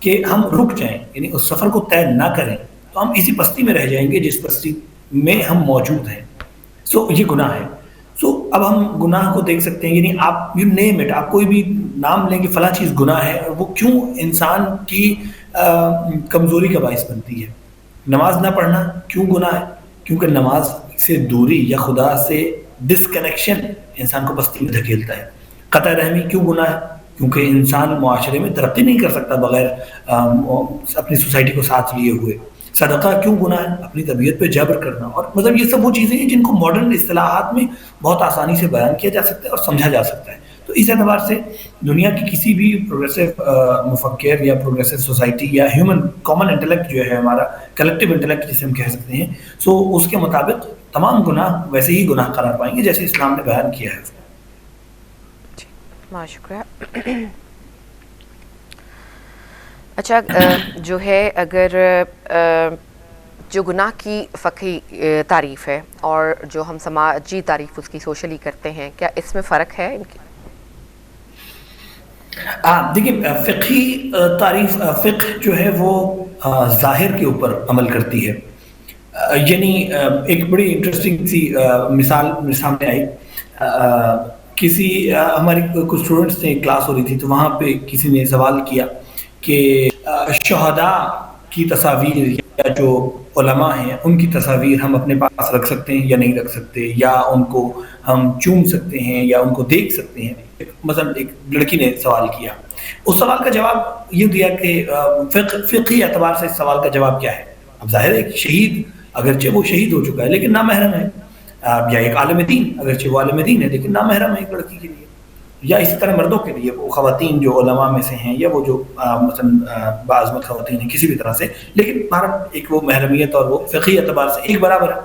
کہ ہم رک جائیں، یعنی اس سفر کو طے نہ کریں، تو ہم اسی پستی میں رہ جائیں گے جس پستی میں ہم موجود ہیں. یہ گناہ ہے. اب ہم گناہ کو دیکھ سکتے ہیں، یعنی آپ یو نیم اٹ، آپ کوئی بھی نام لیں کہ فلاں چیز گناہ ہے، اور وہ کیوں انسان کی کمزوری کا باعث بنتی ہے. نماز نہ پڑھنا کیوں گناہ ہے؟ کیونکہ نماز سے دوری یا خدا سے ڈسکنیکشن انسان کو پستی میں دھکیلتا ہے. قطع رحمی کیوں گناہ ہے؟ کیونکہ انسان معاشرے میں ترقی نہیں کر سکتا بغیر اپنی سوسائٹی کو ساتھ لیے ہوئے. صدقہ کیوں گناہ ہے؟ اپنی طبیعت پہ جبر کرنا. اور مطلب یہ سب وہ چیزیں ہیں جن کو ماڈرن اصطلاحات میں بہت آسانی سے بیان کیا جا سکتا ہے اور سمجھا جا سکتا ہے. تو اس اعتبار سے دنیا کی کسی بھی پروگریسو مفکر یا پروگریسو سوسائٹی یا ہیومن کامن انٹلیکٹ جو ہے ہمارا کلیکٹیو انٹلیکٹ جسے ہم کہہ سکتے ہیں، اس کے مطابق تمام گناہ ویسے ہی گناہ قرار پائیں گے جیسے اسلام نے بیان کیا ہے. بہت شکریہ. اچھا جو ہے اگر جو گناہ کی فقہی تعریف ہے اور جو ہم سماجی تعریف اس کی سوشلی کرتے ہیں، کیا اس میں فرق ہے ان کی؟ دیکھیے فقہی تعریف، فقہ جو ہے وہ ظاہر کے اوپر عمل کرتی ہے. یعنی ایک بڑی انٹرسٹنگ سی مثال میرے سامنے آئی. کسی ہماری کچھ اسٹوڈنٹس نے کلاس ہو رہی تھی، تو وہاں پہ کسی نے سوال کیا کہ شہداء کی تصاویر یا جو علماء ہیں ان کی تصاویر ہم اپنے پاس رکھ سکتے ہیں یا نہیں رکھ سکتے، یا ان کو ہم چوم سکتے ہیں یا ان کو دیکھ سکتے ہیں. مثلا ایک لڑکی نے سوال کیا. اس سوال کا جواب یہ دیا کہ فقہی اعتبار سے اس سوال کا جواب کیا ہے. اب ظاہر ہے کہ شہید اگرچہ وہ شہید ہو چکا ہے لیکن نامحرم ہے، یا ایک عالم دین اگرچہ وہ عالم دین ہے لیکن نامحرم ہے ایک لڑکی کے لیے، یا اسی طرح مردوں کے لیے وہ خواتین جو علماء میں سے ہیں یا وہ جو مثلا بعضمت خواتین ہیں کسی بھی طرح سے، لیکن بھارت ایک وہ محرمیت اور وہ فقہی اعتبار سے ایک برابر ہے.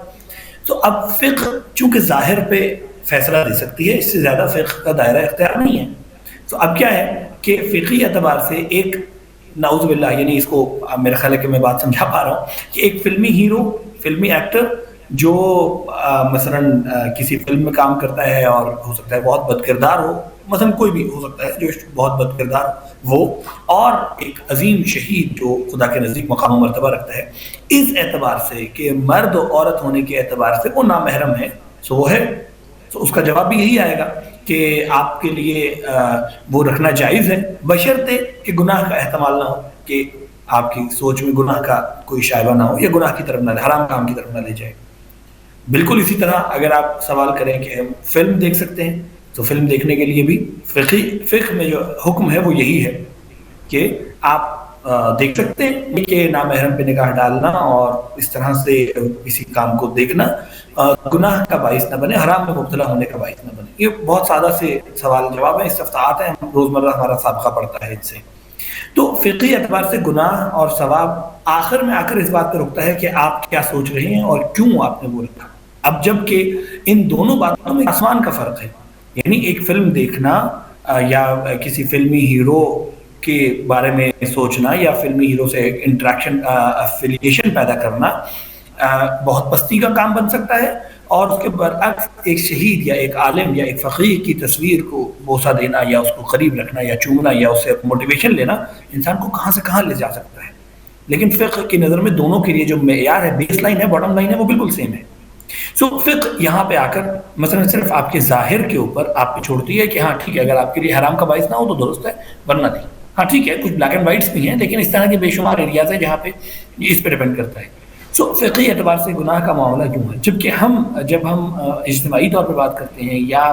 تو اب فقہ چونکہ ظاہر پہ فیصلہ دے سکتی ہے، اس سے زیادہ فقہ کا دائرہ اختیار نہیں ہے. تو اب کیا ہے کہ فقہی اعتبار سے ایک نعوذ باللہ، یعنی اس کو میرا خیال ہے کہ میں بات سمجھا پا رہا ہوں کہ ایک فلمی ہیرو، فلمی ایکٹر جو مثلا کسی فلم میں کام کرتا ہے اور ہو سکتا ہے بہت بد کردار ہو، مثلا کوئی بھی ہو سکتا ہے جو بہت بد کردار وہ، اور ایک عظیم شہید جو خدا کے نزدیک مقام و مرتبہ رکھتا ہے، اس اعتبار سے کہ مرد و عورت ہونے کے اعتبار سے وہ نامحرم ہے، سو وہ ہے. تو اس کا جواب بھی یہی آئے گا کہ آپ کے لیے وہ رکھنا جائز ہے بشرطے کہ گناہ کا احتمال نہ ہو، کہ آپ کی سوچ میں گناہ کا کوئی شائبہ نہ ہو یا گناہ کی طرف نہ حرام کام کی طرف نہ لے جائے. بالکل اسی طرح اگر آپ سوال کریں کہ ہم فلم دیکھ سکتے ہیں، تو فلم دیکھنے کے لیے بھی فقہ میں جو حکم ہے وہ یہی ہے کہ آپ دیکھ سکتے ہیں کہ نامحرم پہ نگاہ ڈالنا اور اس طرح سے کسی کام کو دیکھنا گناہ کا باعث نہ بنے، حرام میں مبتلا ہونے کا باعث نہ بنے. یہ بہت سادہ سے سوال جواب ہے، استفتاحات ہیں، روزمرہ ہمارا سابقہ پڑتا ہے ان سے. تو فقہی اعتبار سے گناہ اور ثواب آخر میں آ کر اس بات پہ رکتا ہے کہ آپ کیا سوچ رہے ہیں اور کیوں آپ نے وہ رکھا. اب جب کہ ان دونوں باتوں میں آسمان کا فرق ہے، یعنی ایک فلم دیکھنا یا کسی فلمی ہیرو کے بارے میں سوچنا یا فلمی ہیرو سے انٹریکشن افیلیشن پیدا کرنا بہت پستی کا کام بن سکتا ہے، اور اس کے برعکس ایک شہید یا ایک عالم یا ایک فقیر کی تصویر کو بوسہ دینا یا اس کو قریب رکھنا یا چومنا یا اس سے موٹیویشن لینا انسان کو کہاں سے کہاں لے جا سکتا ہے. لیکن فقہ کی نظر میں دونوں کے لیے جو معیار ہے، بیس لائن ہے، باٹم لائن ہے، وہ بالکل سیم ہے. سو فقہ یہاں پہ آ کر مثلا صرف آپ کے ظاہر کے اوپر آپ پہ چھوڑتی ہے کہ ہاں ٹھیک ہے اگر آپ کے لیے حرام کا باعث نہ ہو تو درست ہے، ورنہ نہیں. ہاں ٹھیک ہے کچھ بلیک اینڈ وائٹس بھی ہیں لیکن اس طرح کے بے شمار ایریاز ہیں جہاں پہ اس پہ ڈیپینڈ کرتا ہے. سو فقہی اعتبار سے گناہ کا معاملہ کیوں ہے؟ جب ہم اجتماعی طور پہ بات کرتے ہیں یا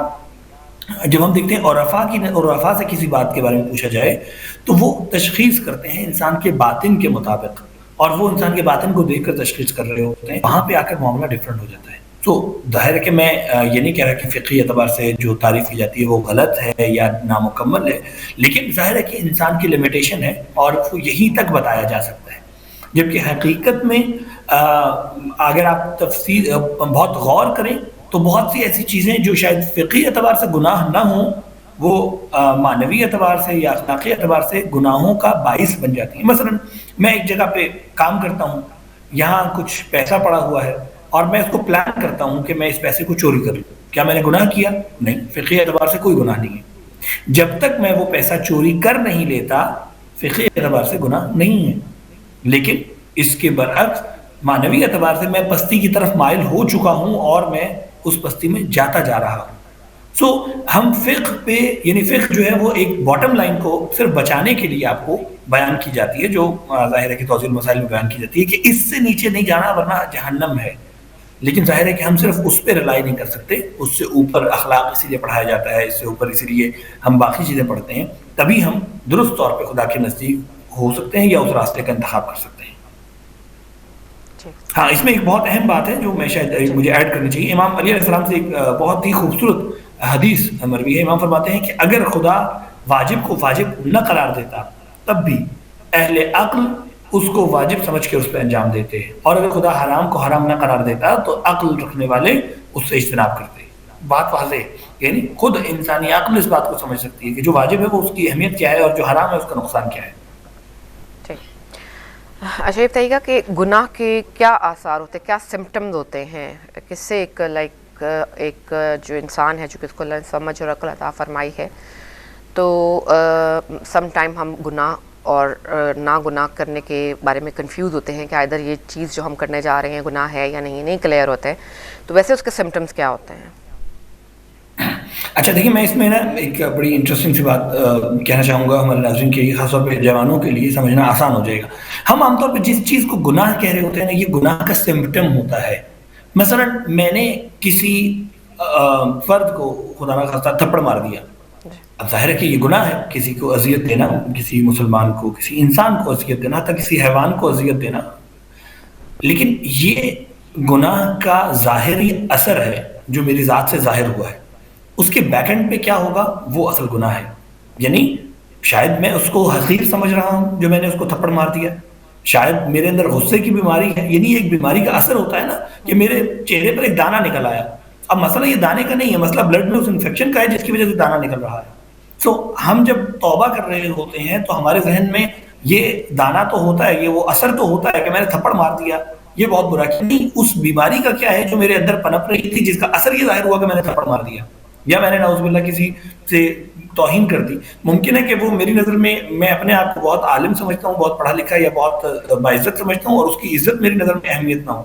جب ہم دیکھتے ہیں عرفاء سے کسی بات کے بارے میں پوچھا جائے تو وہ تشخیص کرتے ہیں انسان کے باطن کے مطابق، اور وہ انسان کے باطن کو دیکھ کر تشخیص کر رہے ہوتے ہیں. وہاں پہ آ کر معاملہ ڈفرینٹ ہو جاتا ہے. تو ظاہر ہے کہ میں یہ نہیں کہہ رہا کہ فقہی اعتبار سے جو تعریف کی جاتی ہے وہ غلط ہے یا نامکمل ہے، لیکن ظاہر ہے کہ انسان کی لمیٹیشن ہے اور وہ یہیں تک بتایا جا سکتا ہے. جبکہ حقیقت میں اگر آپ تفصیل بہت غور کریں تو بہت سی ایسی چیزیں جو شاید فقہی اعتبار سے گناہ نہ ہوں، وہ معنوی اعتبار سے یا اخلاقی اعتبار سے گناہوں کا باعث بن جاتی ہیں. مثلا میں ایک جگہ پہ کام کرتا ہوں، یہاں کچھ پیسہ پڑا ہوا ہے اور میں اس کو پلان کرتا ہوں کہ میں اس پیسے کو چوری کر لوں. کیا میں نے گناہ کیا؟ نہیں، فقہی اعتبار سے کوئی گناہ نہیں ہے. جب تک میں وہ پیسہ چوری کر نہیں لیتا فقہی اعتبار سے گناہ نہیں ہے، لیکن اس کے برعکس معنوی اعتبار سے میں پستی کی طرف مائل ہو چکا ہوں اور میں اس پستی میں جاتا جا رہا ہوں. سو ہم فقہ پہ، یعنی فقہ جو ہے وہ ایک باٹم لائن کو صرف بچانے کے لیے آپ کو بیان کی جاتی ہے، جو ظاہر ہے کہ توضیح المسائل میں بیان کی جاتی ہے کہ اس سے نیچے نہیں جانا ورنہ جہنم ہے. لیکن ظاہر ہے کہ ہم صرف اس پہ ریلائی نہیں کر سکتے، اس سے اوپر اخلاق اسی لیے پڑھایا جاتا ہے، اس سے اوپر اسی لیے ہم باقی چیزیں پڑھتے ہیں، تبھی ہم درست طور پہ خدا کے نزدیک ہو سکتے ہیں یا اس راستے کا انتخاب کر سکتے ہیں. ہاں، اس میں ایک بہت اہم بات ہے جو میں شاید مجھے ایڈ کرنی چاہیے. امام علی علیہ السلام سے ایک بہت ہی خوبصورت حدیث مروی ہے. امام فرماتے ہیں کہ اگر خدا واجب کو واجب نہ قرار دیتا تب بھی اہل عقل اس کو واجب سمجھ کے اس پہ انجام دیتے ہیں، اور اگر خدا حرام کو حرام نہ قرار دیتا تو عقل رکھنے والے اس سے اجتناب کرتے. بات واضح ہے، یعنی خود انسانی عقل اس بات کو سمجھ سکتی ہے کہ جو واجب ہے وہ اس کی اہمیت کیا ہے اور جو حرام ہے اس کا نقصان کیا ہے. اچھا یہ بتائیے گا کہ گناہ کے کیا آثار ہوتے ہیں، کیا سمٹمز ہوتے ہیں، کس سے ایک جو انسان ہے چونکہ اس کو اللہ نے سمجھ اور عقل عطا فرمائی ہے، تو سم ٹائم ہم گناہ اور نا گناہ کرنے کے بارے میں کنفیوز ہوتے ہیں کہ ادھر یہ چیز جو ہم کرنے جا رہے ہیں گناہ ہے یا نہیں کلیئر ہوتا ہے. تو ویسے اس کے سمٹمز کیا ہوتے ہیں؟ اچھا دیکھیے، میں اس میں نا ایک بڑی انٹرسٹنگ سی بات کہنا چاہوں گا ہمارے ناظرین کے لیے، خاص طور پہ جوانوں کے لیے سمجھنا آسان ہو جائے گا. ہم عام طور پہ جس چیز کو گناہ کہہ رہے ہوتے ہیں نا، یہ گناہ کا سمپٹم ہوتا ہے. مثلا میں نے کسی فرد کو خدا نہ خواستہ تھپڑ مار دیا، اب ظاہر ہے کہ یہ گناہ ہے، کسی کو اذیت دینا، کسی مسلمان کو، کسی انسان کو اذیت دینا، حتیٰ کسی حیوان کو اذیت دینا. لیکن یہ گناہ کا ظاہری اثر ہے جو میری ذات سے ظاہر ہوا ہے. اس کے بیک اینڈ پہ کیا ہوگا وہ اصل گناہ ہے. یعنی شاید میں اس کو حقیر سمجھ رہا ہوں جو میں نے اس کو تھپڑ مار دیا، شاید میرے اندر غصے کی بیماری ہے، یعنی ایک بیماری کا اثر ہوتا ہے نا کہ میرے چہرے پر ایک دانہ نکل آیا. اب مسئلہ یہ دانے کا نہیں ہے، مسئلہ بلڈ میں اس انفیکشن کا ہے جس کی وجہ سے دانہ نکل رہا ہے. سو ہم جب توبہ کر رہے ہوتے ہیں تو ہمارے ذہن میں یہ دانہ تو ہوتا ہے، یہ وہ اثر تو ہوتا ہے کہ میں نے تھپڑ مار دیا، یہ بہت برا کیا. نہیں، اس بیماری کا کیا ہے جو میرے اندر پنپ رہی تھی، جس کا اثر یہ ظاہر ہوا کہ میں نے تھپڑ مار دیا یا میں نے نعوذ باللہ کسی سے توہین کر دی. ممکن ہے کہ وہ میری نظر میں اپنے آپ کو بہت عالم سمجھتا ہوں، بہت پڑھا لکھا یا بہت باعزت سمجھتا ہوں، اور اس کی عزت میری نظر میں اہمیت نہ ہو.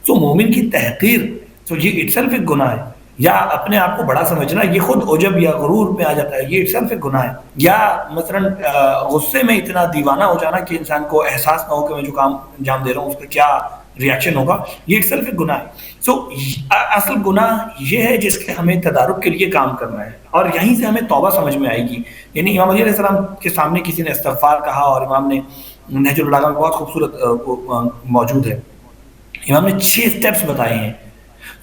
سو مومن کی تحقیر، سو یہ اٹ سیلف ایک گناہ ہے. یا اپنے آپ کو بڑا سمجھنا، یہ خود عجب یا غرور میں آ جاتا ہے، یہ اٹ سیلف ایک گناہ ہے. یا مثلا غصے میں اتنا دیوانہ ہو جانا کہ انسان کو احساس نہ ہو کہ میں جو کام انجام دے رہا ہوں اس پہ کیا ریاکشن ہوگا، یہ اٹ سیلف ایک گناہ ہے. سو اصل گناہ یہ ہے جس کے ہمیں تدارک کے لیے کام کرنا ہے، اور یہیں سے ہمیں توبہ سمجھ میں آئے گی. یعنی امام علی علیہ السلام کے سامنے کسی نے استغفار کہا، اور امام نے نہج البلاغہ میں بہت خوبصورت موجود ہے، امام نے 6 اسٹیپس بتائے ہیں.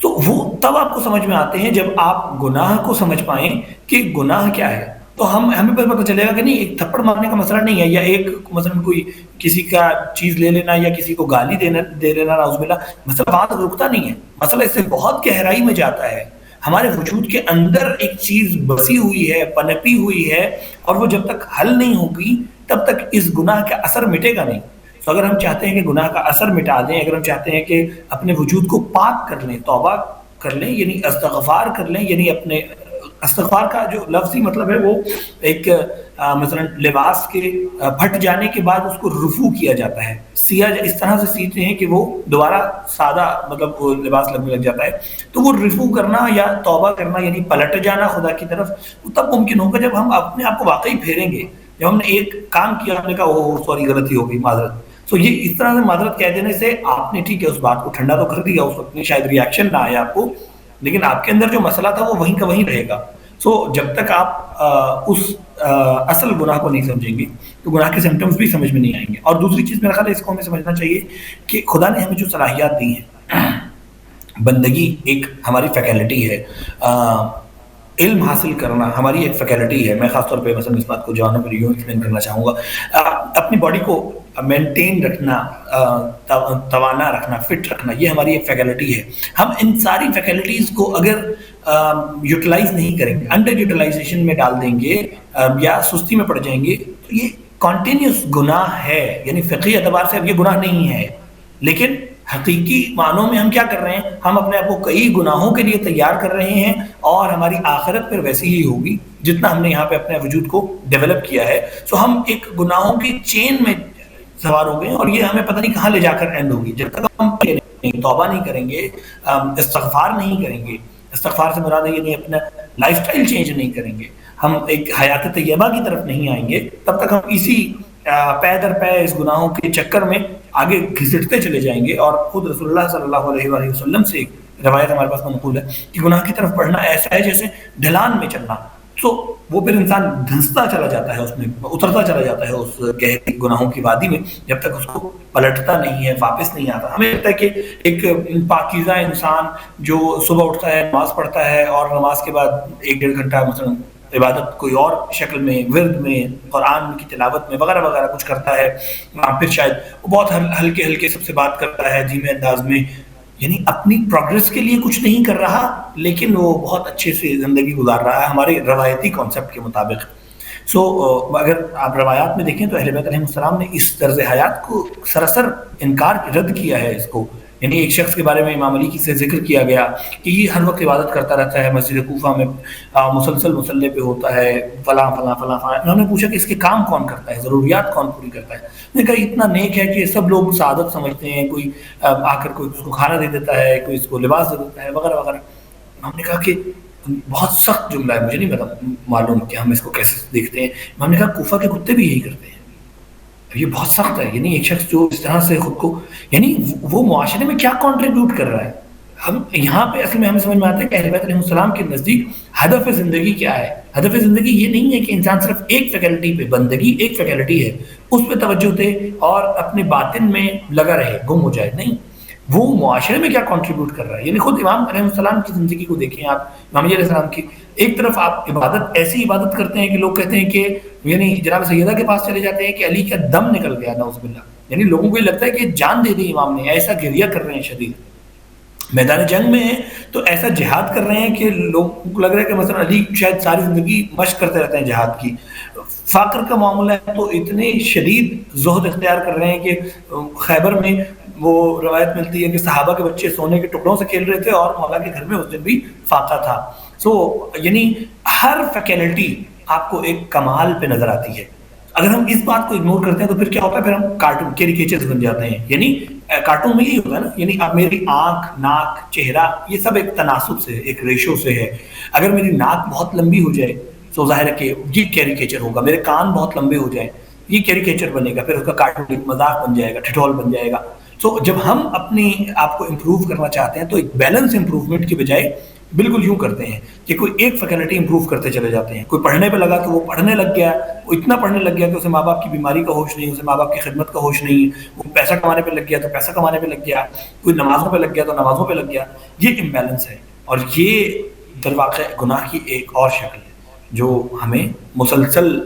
تو وہ تب آپ کو سمجھ میں آتے ہیں جب آپ گناہ کو سمجھ پائیں کہ گناہ کیا ہے. تو ہمیں پتہ چلے گا کہ نہیں، ایک تھپڑ مارنے کا مسئلہ نہیں ہے، یا ایک مثلا کوئی کسی کا چیز لے لینا یا کسی کو گالی دے لینا، نعوذ باللہ، مسئلہ بات رکتا نہیں ہے، مسئلہ اس سے بہت گہرائی میں جاتا ہے. ہمارے وجود کے اندر ایک چیز بسی ہوئی ہے، پنپی ہوئی ہے، اور وہ جب تک حل نہیں ہوگی تب تک اس گناہ کا اثر مٹے گا نہیں. تو اگر ہم چاہتے ہیں کہ گناہ کا اثر مٹا دیں، اگر ہم چاہتے ہیں کہ اپنے وجود کو پاک کر لیں، توبہ کر لیں، یعنی استغفار کر لیں، یعنی اپنے استغفار کا جو لفظی مطلب ہے وہ ایک مثلا لباس کے پھٹ جانے کے بعد اس کو رفو کیا جاتا ہے، سیاہ اس طرح سے سیتے ہیں کہ وہ دوبارہ سادہ مطلب وہ لباس لگنے لگ جاتا ہے. تو وہ رفو کرنا یا توبہ کرنا یعنی پلٹ جانا خدا کی طرف، وہ تب ممکن ہوگا جب ہم اپنے آپ کو واقعی پھیریں گے. جب ہم نے ایک کام کیا، ہم نے کہا اوہ سوری غلطی ہو گئی، معذرت. سو یہ اس طرح سے معذرت کہہ دینے سے آپ نے ٹھیک ہے اس بات کو ٹھنڈا تو کر دیا، اس وقت میں شاید ریاکشن نہ آیا آپ کو، لیکن آپ کے اندر جو مسئلہ تھا وہ وہیں کا وہیں رہے گا. سو جب تک آپ اس اصل گناہ کو نہیں سمجھیں گے تو گناہ کے سمپٹمز بھی سمجھ میں نہیں آئیں گے. اور دوسری چیز میرا خیال ہے اس کو ہمیں سمجھنا چاہیے کہ خدا نے ہمیں جو صلاحیات دی ہیں، بندگی ایک ہماری فیکلٹی ہے، علم حاصل کرنا ہماری ایک فیکلٹی ہے. میں خاص طور پہ مثلا اس بات کو جوانوں پر یوں ایکسپلین کرنا چاہوں گا، اپنی باڈی کو مینٹین رکھنا، توانا رکھنا، فٹ رکھنا، یہ ہماری ایک فیکلٹی ہے. ہم ان ساری فیکلٹیز کو اگر یوٹیلائز نہیں کریں گے، انڈر یوٹیلائزیشن میں ڈال دیں گے یا سستی میں پڑ جائیں گے، تو یہ کنٹینیوس گناہ ہے. یعنی فقہی اعتبار سے اب یہ گناہ نہیں ہے، لیکن حقیقی معنوں میں ہم کیا کر رہے ہیں؟ ہم اپنے آپ کو کئی گناہوں کے لیے تیار کر رہے ہیں، اور ہماری آخرت پھر ویسی ہی ہوگی جتنا ہم نے یہاں پہ اپنے وجود کو ڈیولپ کیا ہے. سو ہم ایک گناہوں کی چین میں سوار ہو گئے ہیں، اور یہ ہمیں پتہ نہیں کہاں لے جا کر اینڈ ہوگی. جب تک ہم توبہ نہیں کریں گے، استغفار نہیں کریں گے، استغفار سے مراد ہے یعنی اپنا لائف سٹائل چینج نہیں کریں گے، ہم ایک حیات طیبہ کی طرف نہیں آئیں گے، تب تک ہم اسی پے در پے اس گناہوں کے چکر میں آگے گھسٹتے چلے جائیں گے. اور خود رسول اللہ صلی اللہ علیہ وآلہ وسلم سے ایک روایت ہمارے پاس منقول ہے کہ گناہ کی طرف بڑھنا ایسا ہے جیسے ڈھلان میں چلنا. تو وہ پھر انسان دھنستا چلا جاتا ہے، اس میں اترتا چلا جاتا ہے اس گہری گناہوں کی وادی میں، جب تک اس کو پلٹتا نہیں ہے، واپس نہیں آتا. ہمیں لگتا ہے کہ ایک پاکیزہ انسان جو صبح اٹھتا ہے، نماز پڑھتا ہے، اور نماز کے بعد 1-1.5 گھنٹہ مثلا عبادت کوئی اور شکل میں، ورد میں، قرآن کی تلاوت میں وغیرہ وغیرہ کچھ کرتا ہے، پھر شاید وہ بہت ہلکے ہلکے سب سے بات کرتا ہے، دھیمے انداز میں، یعنی اپنی پروگرس کے لیے کچھ نہیں کر رہا، لیکن وہ بہت اچھے سے زندگی گزار رہا ہے ہمارے روایتی کانسیپٹ کے مطابق. اگر آپ روایات میں دیکھیں تو اہل بیت علیہ السلام نے اس طرز حیات کو سراسر انکار رد کیا ہے اس کو. یعنی ایک شخص کے بارے میں امام علی سے ذکر کیا گیا کہ یہ ہر وقت عبادت کرتا رہتا ہے، مسجد کوفہ میں مسلسل مصلی پہ ہوتا ہے، فلاں فلاں فلاں فلاں. انہوں نے پوچھا کہ اس کے کام کون کرتا ہے، ضروریات کون پوری کرتا ہے؟ میں نے کہا اتنا نیک ہے کہ سب لوگ سعادت سمجھتے ہیں، کوئی آ کر کوئی اس کو کھانا دے دیتا ہے، کوئی اس کو لباس دے دیتا ہے وغیرہ وغیرہ. ہم نے کہا کہ بہت سخت جملہ ہے، مجھے نہیں پتا معلوم کہ ہم اس کو کیسے دیکھتے ہیں. ہم نے کہا کوفہ کے کتے بھی یہی کرتے ہیں، یہ بہت سخت ہے. یعنی ایک شخص جو اس طرح سے خود کو، یعنی وہ معاشرے میں کیا کنٹریبیوٹ کر رہا ہے. ہم یہاں پہ اصل میں ہمیں سمجھ میں آتا ہے کہ اہل بیت علیہ السلام کے نزدیک ہدف زندگی کیا ہے. ہدف زندگی یہ نہیں ہے کہ انسان صرف ایک فیکلٹی پہ، بندگی ایک فیکلٹی ہے، اس پہ توجہ دے اور اپنے باطن میں لگا رہے، گم ہو جائے. نہیں، وہ معاشرے میں کیا کنٹریبیوٹ کر رہا ہے. یعنی خود امام علیہ السلام کی زندگی کو دیکھیں آپ، امام علیہ السلام کی ایک طرف آپ عبادت، ایسی عبادت کرتے ہیں کہ لوگ کہتے ہیں کہ یعنی جناب سیدہ کے پاس چلے جاتے ہیں کہ علی کا دم نکل گیا، نعوذ باللہ. یعنی لوگوں کو یہ لگتا ہے کہ جان دے دی امام نے، ایسا گریہ کر رہے ہیں شدید. میدان جنگ میں ہیں تو ایسا جہاد کر رہے ہیں کہ لوگوں کو لگ رہا ہے کہ مثلا علی شاید ساری زندگی مشق کرتے رہتے ہیں جہاد کی. فقر کا معاملہ ہے تو اتنے شدید زہد اختیار کر رہے ہیں کہ خیبر میں وہ روایت ملتی ہے کہ صحابہ کے بچے سونے کے ٹکڑوں سے کھیل رہے تھے اور مولا کے گھر میں اس دن بھی فاقہ تھا. یعنی ہر فیکلٹی آپ کو ایک کمال پہ نظر آتی ہے. اگر ہم اس بات کو اگنور کرتے ہیں تو پھر کیا ہوتا ہے؟ پھر ہم کارٹون کیریکیچرز بن جاتے ہیں. یعنی کارٹون میں یہی ہوتا ہے نا، یعنی اب میری آنکھ، ناک، چہرہ، یہ سب ایک تناسب سے، ایک ریشو سے ہے. اگر میری ناک بہت لمبی ہو جائے تو ظاہر ہے کہ یہ کیریکیچر ہوگا. میرے کان بہت لمبے ہو جائیں، یہ کیریکیچر بنے گا، پھر اس کا کارٹون مذاق بن جائے گا، ٹھٹول بن جائے گا. جب ہم اپنی آپ کو امپروو کرنا چاہتے ہیں تو ایک بیلنس امپروومنٹ کی بجائے بالکل یوں کرتے ہیں کہ کوئی ایک فیکلٹی امپروو کرتے چلے جاتے ہیں. کوئی پڑھنے پہ لگا تو وہ پڑھنے لگ گیا، وہ اتنا پڑھنے لگ گیا کہ اسے ماں باپ کی بیماری کا ہوش نہیں، اسے ماں باپ کی خدمت کا ہوش نہیں. وہ پیسہ کمانے پہ لگ گیا تو پیسہ کمانے پہ لگ گیا، کوئی نمازوں پہ لگ گیا تو نمازوں پہ لگ گیا. یہ امبیلنس ہے، اور یہ در واقع گناہ کی ایک اور شکل ہے جو ہمیں مسلسل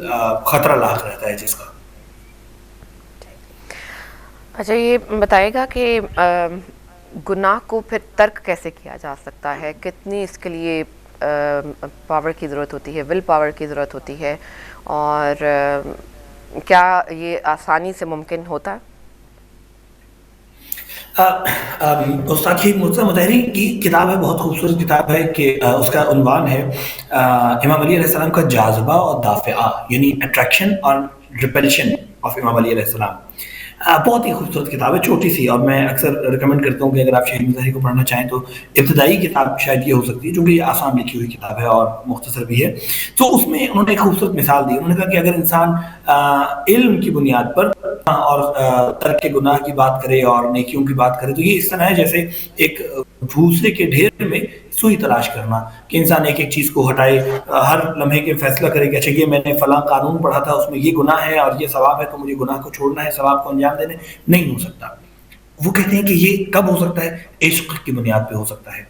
خطرہ لاحق رہتا ہے جس کا. اچھا، یہ بتائے گا کہ گناہ کو پھر ترک کیسے کیا جا سکتا ہے؟ کتنی اس کے لیے پاور کی ضرورت ہوتی ہے، ول پاور کی ضرورت ہوتی ہے، اور کیا یہ آسانی سے ممکن ہوتا ہے؟ استاد شیخ مرتضیٰ مطہری کی کتاب ہے، بہت خوبصورت کتاب ہے کہ اس کا عنوان ہے امام علی علیہ السلام کا جاذبہ اور دافعہ، یعنی اٹریکشن اور ریپلشن آف امام علی علیہ السلام. بہت ہی خوبصورت کتاب ہے، چھوٹی سی، اور میں اکثر ریکمینڈ کرتا ہوں کہ اگر آپ شیخ مطہری کو پڑھنا چاہیں تو ابتدائی کتاب شاید یہ ہو سکتی ہے، چونکہ یہ آسان لکھی ہوئی کتاب ہے اور مختصر بھی ہے. تو اس میں انہوں نے ایک خوبصورت مثال دی. انہوں نے کہا کہ اگر انسان علم کی بنیاد پر اور ترک گناہ کی بات کرے اور نیکیوں کی بات کرے تو یہ اس طرح ہے جیسے ایک بھوسے کے ڈھیر میں سوئی تلاش کرنا، کہ انسان ایک ایک چیز کو ہٹائے، ہر لمحے کے فیصلہ کرے کہ اچھا یہ میں نے فلاں قانون پڑھا تھا، اس میں یہ گناہ ہے اور یہ ثواب ہے تو مجھے گناہ کو چھوڑنا ہے، ثواب کو انجام دینے. نہیں ہو سکتا. وہ کہتے ہیں کہ یہ کب ہو سکتا ہے؟ عشق کی بنیاد پہ ہو سکتا ہے.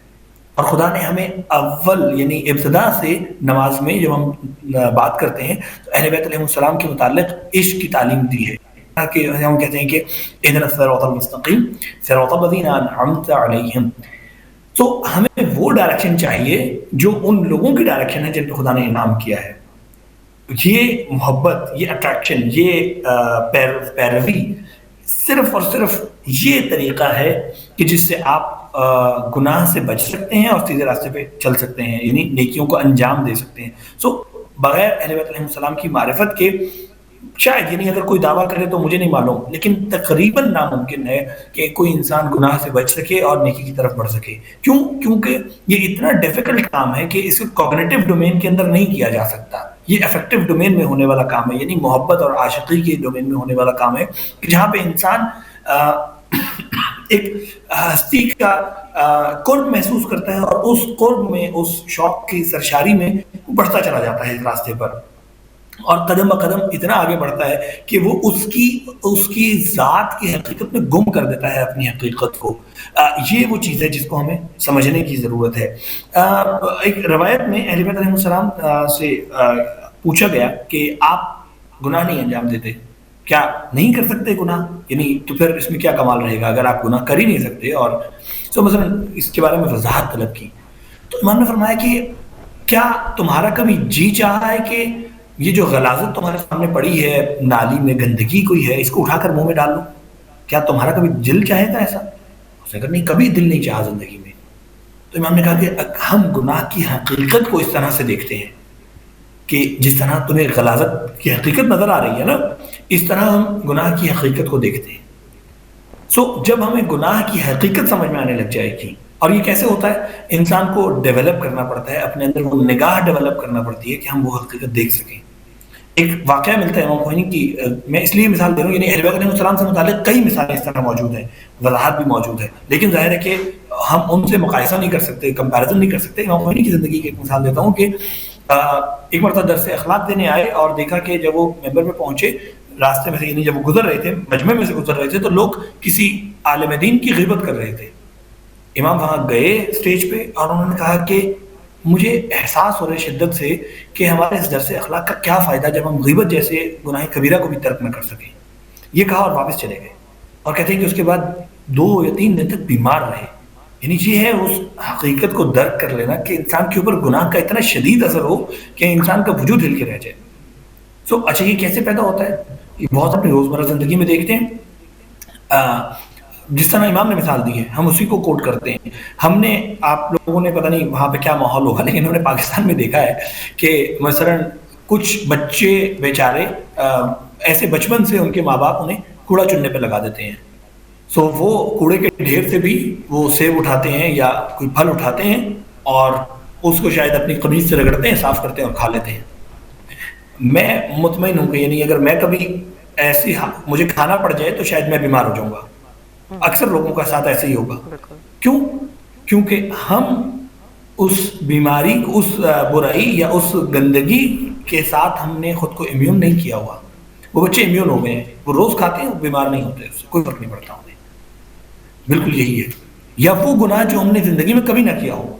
اور خدا نے ہمیں اول یعنی ابتدا سے نماز میں جب ہم بات کرتے ہیں تو اہل بیت علیہ السلام کے متعلق عشق کی تعلیم دی ہے، کہ ہم کہتے ہیں کہ اہدنا الصراط المستقیم صراط الذین انعمت علیہم. تو ہمیں وہ ڈائریکشن چاہیے جو ان لوگوں کی ڈائریکشن ہے جن پہ خدا نے انعام کیا ہے. یہ محبت، یہ اٹریکشن، یہ پیروی صرف اور صرف یہ طریقہ ہے کہ جس سے آپ گناہ سے بچ سکتے ہیں اور سیدھے راستے پہ چل سکتے ہیں، یعنی نیکیوں کو انجام دے سکتے ہیں. سو بغیر اہل بیت علیہ السلام کی معرفت کے شاید، یعنی اگر کوئی دعویٰ کرے تو مجھے نہیں معلوم، لیکن تقریباً ناممکن ہے کہ کوئی انسان گناہ سے بچ سکے اور نیکی کی طرف بڑھ سکے. کیونکہ یہ اتنا ڈیفیکلٹ کام ہے کہ اس کو کوگنیٹو ڈومین کے اندر نہیں کیا جا سکتا. یہ افیکٹو ڈومین میں ہونے والا کام ہے، یعنی محبت اور عاشقی کے ڈومین میں ہونے والا کام ہے، کہ جہاں پہ انسان ایک ہستی کا قرب محسوس کرتا ہے اور اس قرب میں، اس شوق کی سرشاری میں بڑھتا چلا جاتا ہے اس راستے پر، اور قدم بقدم اتنا آگے بڑھتا ہے کہ وہ اس کی ذات کی حقیقت میں گم کر دیتا ہے اپنی حقیقت کو. یہ وہ چیز ہے جس کو ہمیں سمجھنے کی ضرورت ہے. ایک روایت میں اہل بیت علیہ السلام سے پوچھا گیا کہ آپ گناہ نہیں انجام دیتے، کیا نہیں کر سکتے گناہ؟ یعنی تو پھر اس میں کیا کمال رہے گا اگر آپ گناہ کر ہی نہیں سکتے؟ اور تو مثلا اس کے بارے میں وضاحت طلب کی تو امام نے فرمایا کہ کیا تمہارا کبھی جی چاہا ہے کہ یہ جو غلاظت تمہارے سامنے پڑی ہے، نالی میں گندگی کوئی ہے، اس کو اٹھا کر منہ میں ڈال لو؟ کیا تمہارا کبھی دل چاہے گا ایسا؟ اس نے کہا نہیں، کبھی دل نہیں چاہا زندگی میں. تو امام نے کہا کہ ہم گناہ کی حقیقت کو اس طرح سے دیکھتے ہیں کہ جس طرح تمہیں غلاظت کی حقیقت نظر آ رہی ہے نا، اس طرح ہم گناہ کی حقیقت کو دیکھتے ہیں. سو جب ہمیں گناہ کی حقیقت سمجھ میں آنے لگ جائے گی، اور یہ کیسے ہوتا ہے، انسان کو ڈیولپ کرنا پڑتا ہے، اپنے اندر وہ نگاہ ڈیولپ کرنا پڑتی ہے کہ ہم وہ حقیقت دیکھ سکیں. ایک واقعہ ملتا ہے امام خمینی کی، میں اس لیے مثال دے رہا ہوں، یعنی اہل بیت علیہ السلام سے متعلق کئی مثالیں اس طرح موجود ہیں، وضاحت بھی موجود ہے، لیکن ظاہر ہے کہ ہم ان سے مقایسہ نہیں کر سکتے، کمپیریزن نہیں کر سکتے. امام خمینی کی زندگی کی ایک مثال دیتا ہوں کہ ایک مرتبہ درس اخلاق دینے آئے اور دیکھا کہ جب وہ ممبر پہ پہنچے، راستے میں سے، یعنی جب وہ گزر رہے تھے، مجمع میں سے گزر رہے تھے، تو لوگ کسی عالم دین کی غیبت کر رہے تھے. امام وہاں گئے اسٹیج پہ اور انہوں نے کہا کہ مجھے احساس ہو رہا ہے شدت سے کہ ہمارے اس درس اخلاق کا کیا فائدہ جب ہم غیبت جیسے گناہ کبیرہ کو بھی ترک نہ کر سکیں. یہ کہا اور واپس چلے گئے، اور کہتے ہیں کہ اس کے بعد 2 یا 3 دن تک بیمار رہے. یعنی یہ ہے اس حقیقت کو درک کر لینا کہ انسان کے اوپر گناہ کا اتنا شدید اثر ہو کہ انسان کا وجود ہل کے رہ جائے. سو اچھا، یہ کیسے پیدا ہوتا ہے؟ یہ بہت اپنی روزمرہ زندگی میں دیکھتے ہیں. جس طرح امام نے مثال دی ہے ہم اسی کو کوٹ کرتے ہیں. ہم نے، آپ لوگوں نے پتہ نہیں وہاں پہ کیا ماحول ہوگا، لیکن ہم نے پاکستان میں دیکھا ہے کہ مثلا کچھ بچے بیچارے ایسے بچپن سے ان کے ماں باپ انہیں کوڑا چننے پہ لگا دیتے ہیں. سو وہ کوڑے کے ڈھیر سے بھی وہ سیب اٹھاتے ہیں یا کوئی پھل اٹھاتے ہیں اور اس کو شاید اپنی قمیض سے رگڑتے ہیں، صاف کرتے ہیں اور کھا لیتے ہیں. میں مطمئن ہوں کہ یعنی اگر میں کبھی ایسی مجھے کھانا پڑ جائے تو شاید میں بیمار ہو جاؤں گا. اکثر لوگوں کا ساتھ ایسے ہی ہوگا. کیوں؟ کیونکہ ہم اس بیماری، اس برائی یا اس گندگی کے ساتھ ہم نے خود کو امیون نہیں کیا ہوا. وہ بچے امیون ہو گئے ہیں، وہ روز کھاتے ہیں، وہ بیمار نہیں ہوتے، اس سے کوئی فرق نہیں پڑتا انہیں. بالکل یہی ہے. یا وہ گناہ جو ہم نے زندگی میں کبھی نہ کیا ہو،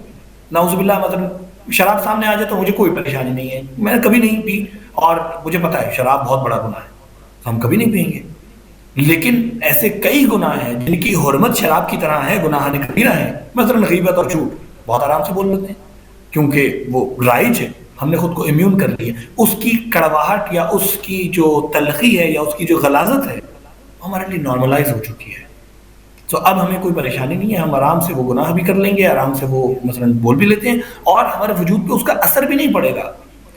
نعوذ باللہ، مثلا شراب سامنے آ جائے تو مجھے کوئی پریشانی نہیں ہے، میں نے کبھی نہیں پی اور مجھے پتا ہے شراب بہت بڑا گناہ ہے، ہم کبھی نہیں پیئیں گے. لیکن ایسے کئی گناہ ہیں جن کی حرمت شراب کی طرح ہے، گناہ کبیرہ ہیں. مثلا غیبت اور جھوٹ بہت آرام سے بول لیتے ہیں کیونکہ وہ رائج ہے، ہم نے خود کو امیون کر لی ہے. اس کی کڑواہٹ یا اس کی جو تلخی ہے یا اس کی جو غلاظت ہے ہمارے لیے نارملائز ہو چکی ہے. تو اب ہمیں کوئی پریشانی نہیں ہے، ہم آرام سے وہ گناہ بھی کر لیں گے، آرام سے وہ مثلا بول بھی لیتے ہیں اور ہمارے وجود پہ اس کا اثر بھی نہیں پڑے گا.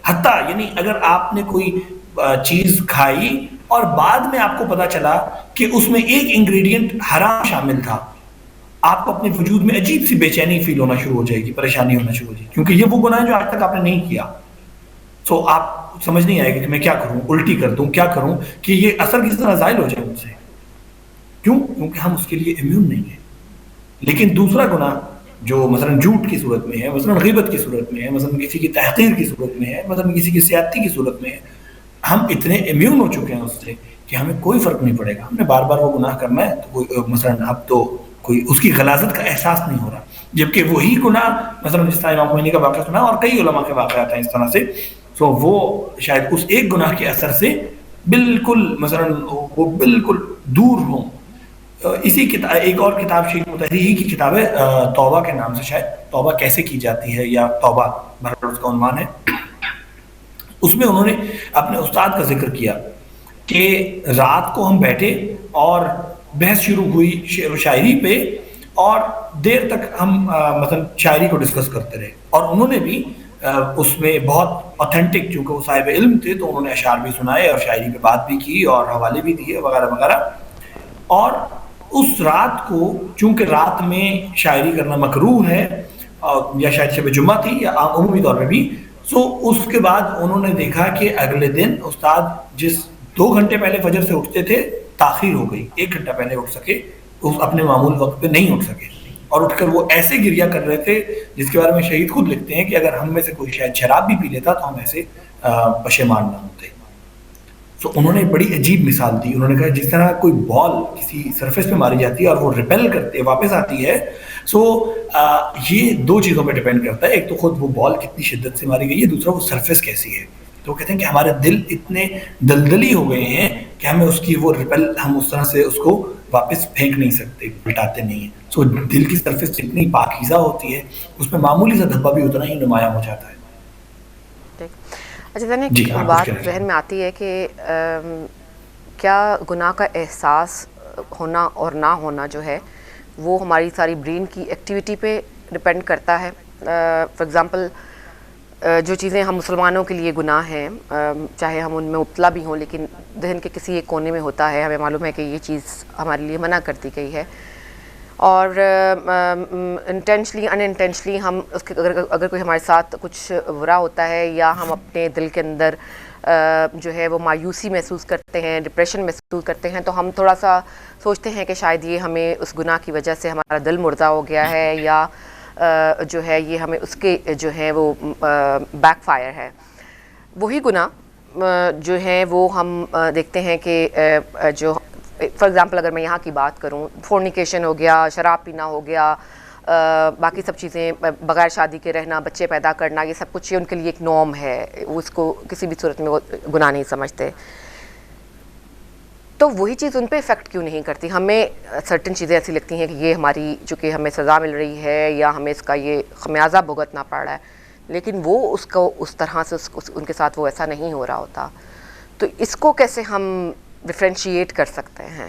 حتیٰ یعنی اگر آپ نے کوئی چیز کھائی اور بعد میں آپ کو پتا چلا کہ اس میں ایک انگریڈینٹ حرام شامل تھا، آپ کو اپنے وجود میں عجیب سی بے چینی فیل ہونا شروع ہو جائے گی، پریشانی ہونا شروع ہو جائے گی، کیونکہ یہ وہ گناہ ہے جو آج تک آپ نے نہیں کیا. سو آپ سمجھ نہیں آئے گا کہ میں کیا کروں، الٹی کر دوں، کیا کروں کہ یہ اثر کس طرح زائل ہو جائے مجھ سے. کیوں؟ کیونکہ ہم اس کے لیے امیون نہیں ہیں. لیکن دوسرا گناہ جو مثلا جھوٹ کی صورت میں ہے، مثلا غیبت کی صورت میں ہے، مثلا کسی کی تحقیر کی صورت میں ہے، مثلا کسی کی زیادتی کی صورت میں ہے، ہم اتنے امیون ہو چکے ہیں اس سے کہ ہمیں کوئی فرق نہیں پڑے گا. ہم نے بار بار وہ گناہ کرنا ہے تو مثلا اب تو کوئی اس کی غلاظت کا احساس نہیں ہو رہا. جبکہ وہی گناہ مثلا جس طرح امام خمینی کا واقعہ سنا اور کئی علماء کے واقعات ہیں اس طرح سے، تو وہ شاید اس ایک گناہ کے اثر سے بالکل مثلا وہ بالکل دور ہوں. اسی کتاب، ایک اور کتاب شیخ مطہری کی کتاب ہے توبہ کے نام سے، شاید توبہ کیسے کی جاتی ہے یا توبہ بہرحال اس کا عنوان ہے. اس میں انہوں نے اپنے استاد کا ذکر کیا کہ رات کو ہم بیٹھے اور بحث شروع ہوئی شعر و شاعری پہ، اور دیر تک ہم مثلا شاعری کو ڈسکس کرتے رہے، اور انہوں نے بھی اس میں بہت اوتھینٹک، چونکہ وہ صاحب علم تھے تو انہوں نے اشعار بھی سنائے اور شاعری پہ بات بھی کی اور حوالے بھی دیے وغیرہ وغیرہ. اور اس رات کو، چونکہ رات میں شاعری کرنا مکروہ ہے، یا شاید شب جمعہ تھی یا عمومی طور پہ بھی، سو اس کے بعد انہوں نے دیکھا کہ اگلے دن استاد جس 2 گھنٹے پہلے فجر سے اٹھتے تھے، تاخیر ہو گئی، 1 گھنٹہ پہلے اٹھ سکے، اس اپنے معمول وقت پہ نہیں اٹھ سکے، اور اٹھ کر وہ ایسے گریہ کر رہے تھے جس کے بارے میں شہید خود لکھتے ہیں کہ اگر ہم میں سے کوئی شاید شراب بھی پی لیتا تو ہم ایسے پشیمان نہ ہوتے. تو انہوں نے بڑی عجیب مثال دی. انہوں نے کہا جس طرح کوئی بال کسی سرفیس پہ ماری جاتی ہے اور وہ ریپیل کرتے واپس آتی ہے، سو یہ 2 چیزوں پہ ڈیپینڈ کرتا ہے. ایک تو خود وہ بال کتنی شدت سے ماری گئی ہے، دوسرا وہ سرفیس کیسی ہے. تو وہ کہتے ہیں کہ ہمارے دل اتنے دلدلی ہو گئے ہیں کہ ہمیں اس کی وہ ریپل، ہم اس طرح سے اس کو واپس پھینک نہیں سکتے، پلٹاتے نہیں ہیں. سو دل کی سرفیس اتنی پاکیزہ ہوتی ہے، اس میں معمولی سا دھبا بھی اتنا ہی نمایاں ہو جاتا ہے. اچھا ذہن ایک بات ذہن میں آتی ہے کہ کیا گناہ کا احساس ہونا اور نہ ہونا جو ہے وہ ہماری ساری برین کی ایکٹیویٹی پہ ڈپینڈ کرتا ہے؟ فار ایگزامپل جو چیزیں ہم مسلمانوں کے لیے گناہ ہیں، چاہے ہم ان میں مبتلا بھی ہوں، لیکن ذہن کے کسی ایک کونے میں ہوتا ہے، ہمیں معلوم ہے کہ یہ چیز ہمارے لیے منع کر دی گئی ہے، اور انٹینشلی ان انٹینشلی ہم اس کے اگر کوئی ہمارے ساتھ کچھ برا ہوتا ہے، یا ہم اپنے دل کے اندر جو ہے وہ مایوسی محسوس کرتے ہیں، ڈپریشن محسوس کرتے ہیں، تو ہم تھوڑا سا سوچتے ہیں کہ شاید یہ ہمیں اس گناہ کی وجہ سے ہمارا دل مردہ ہو گیا ہے، یا جو ہے یہ ہمیں اس کے جو ہے وہ بیک فائر ہے. وہی گناہ جو ہیں وہ ہم دیکھتے ہیں کہ جو فار ایگزامپل اگر میں یہاں کی بات کروں، فورنیکیشن ہو گیا، شراب پینا ہو گیا، باقی سب چیزیں، بغیر شادی کے رہنا، بچے پیدا کرنا، یہ سب کچھ ان کے لیے ایک نارم ہے، اس کو کسی بھی صورت میں وہ گناہ نہیں سمجھتے. تو وہی چیز ان پہ افیکٹ کیوں نہیں کرتی؟ ہمیں سرٹن چیزیں ایسی لگتی ہیں کہ یہ ہماری چونکہ ہمیں سزا مل رہی ہے یا ہمیں اس کا یہ خمیازہ بھگتنا پڑ رہا ہے، لیکن وہ اس کو اس طرح سے ان کے ساتھ وہ ایسا نہیں ہو رہا ہوتا. تو اس کو کیسے ہم ڈفرینشیٹ کر سکتے ہیں؟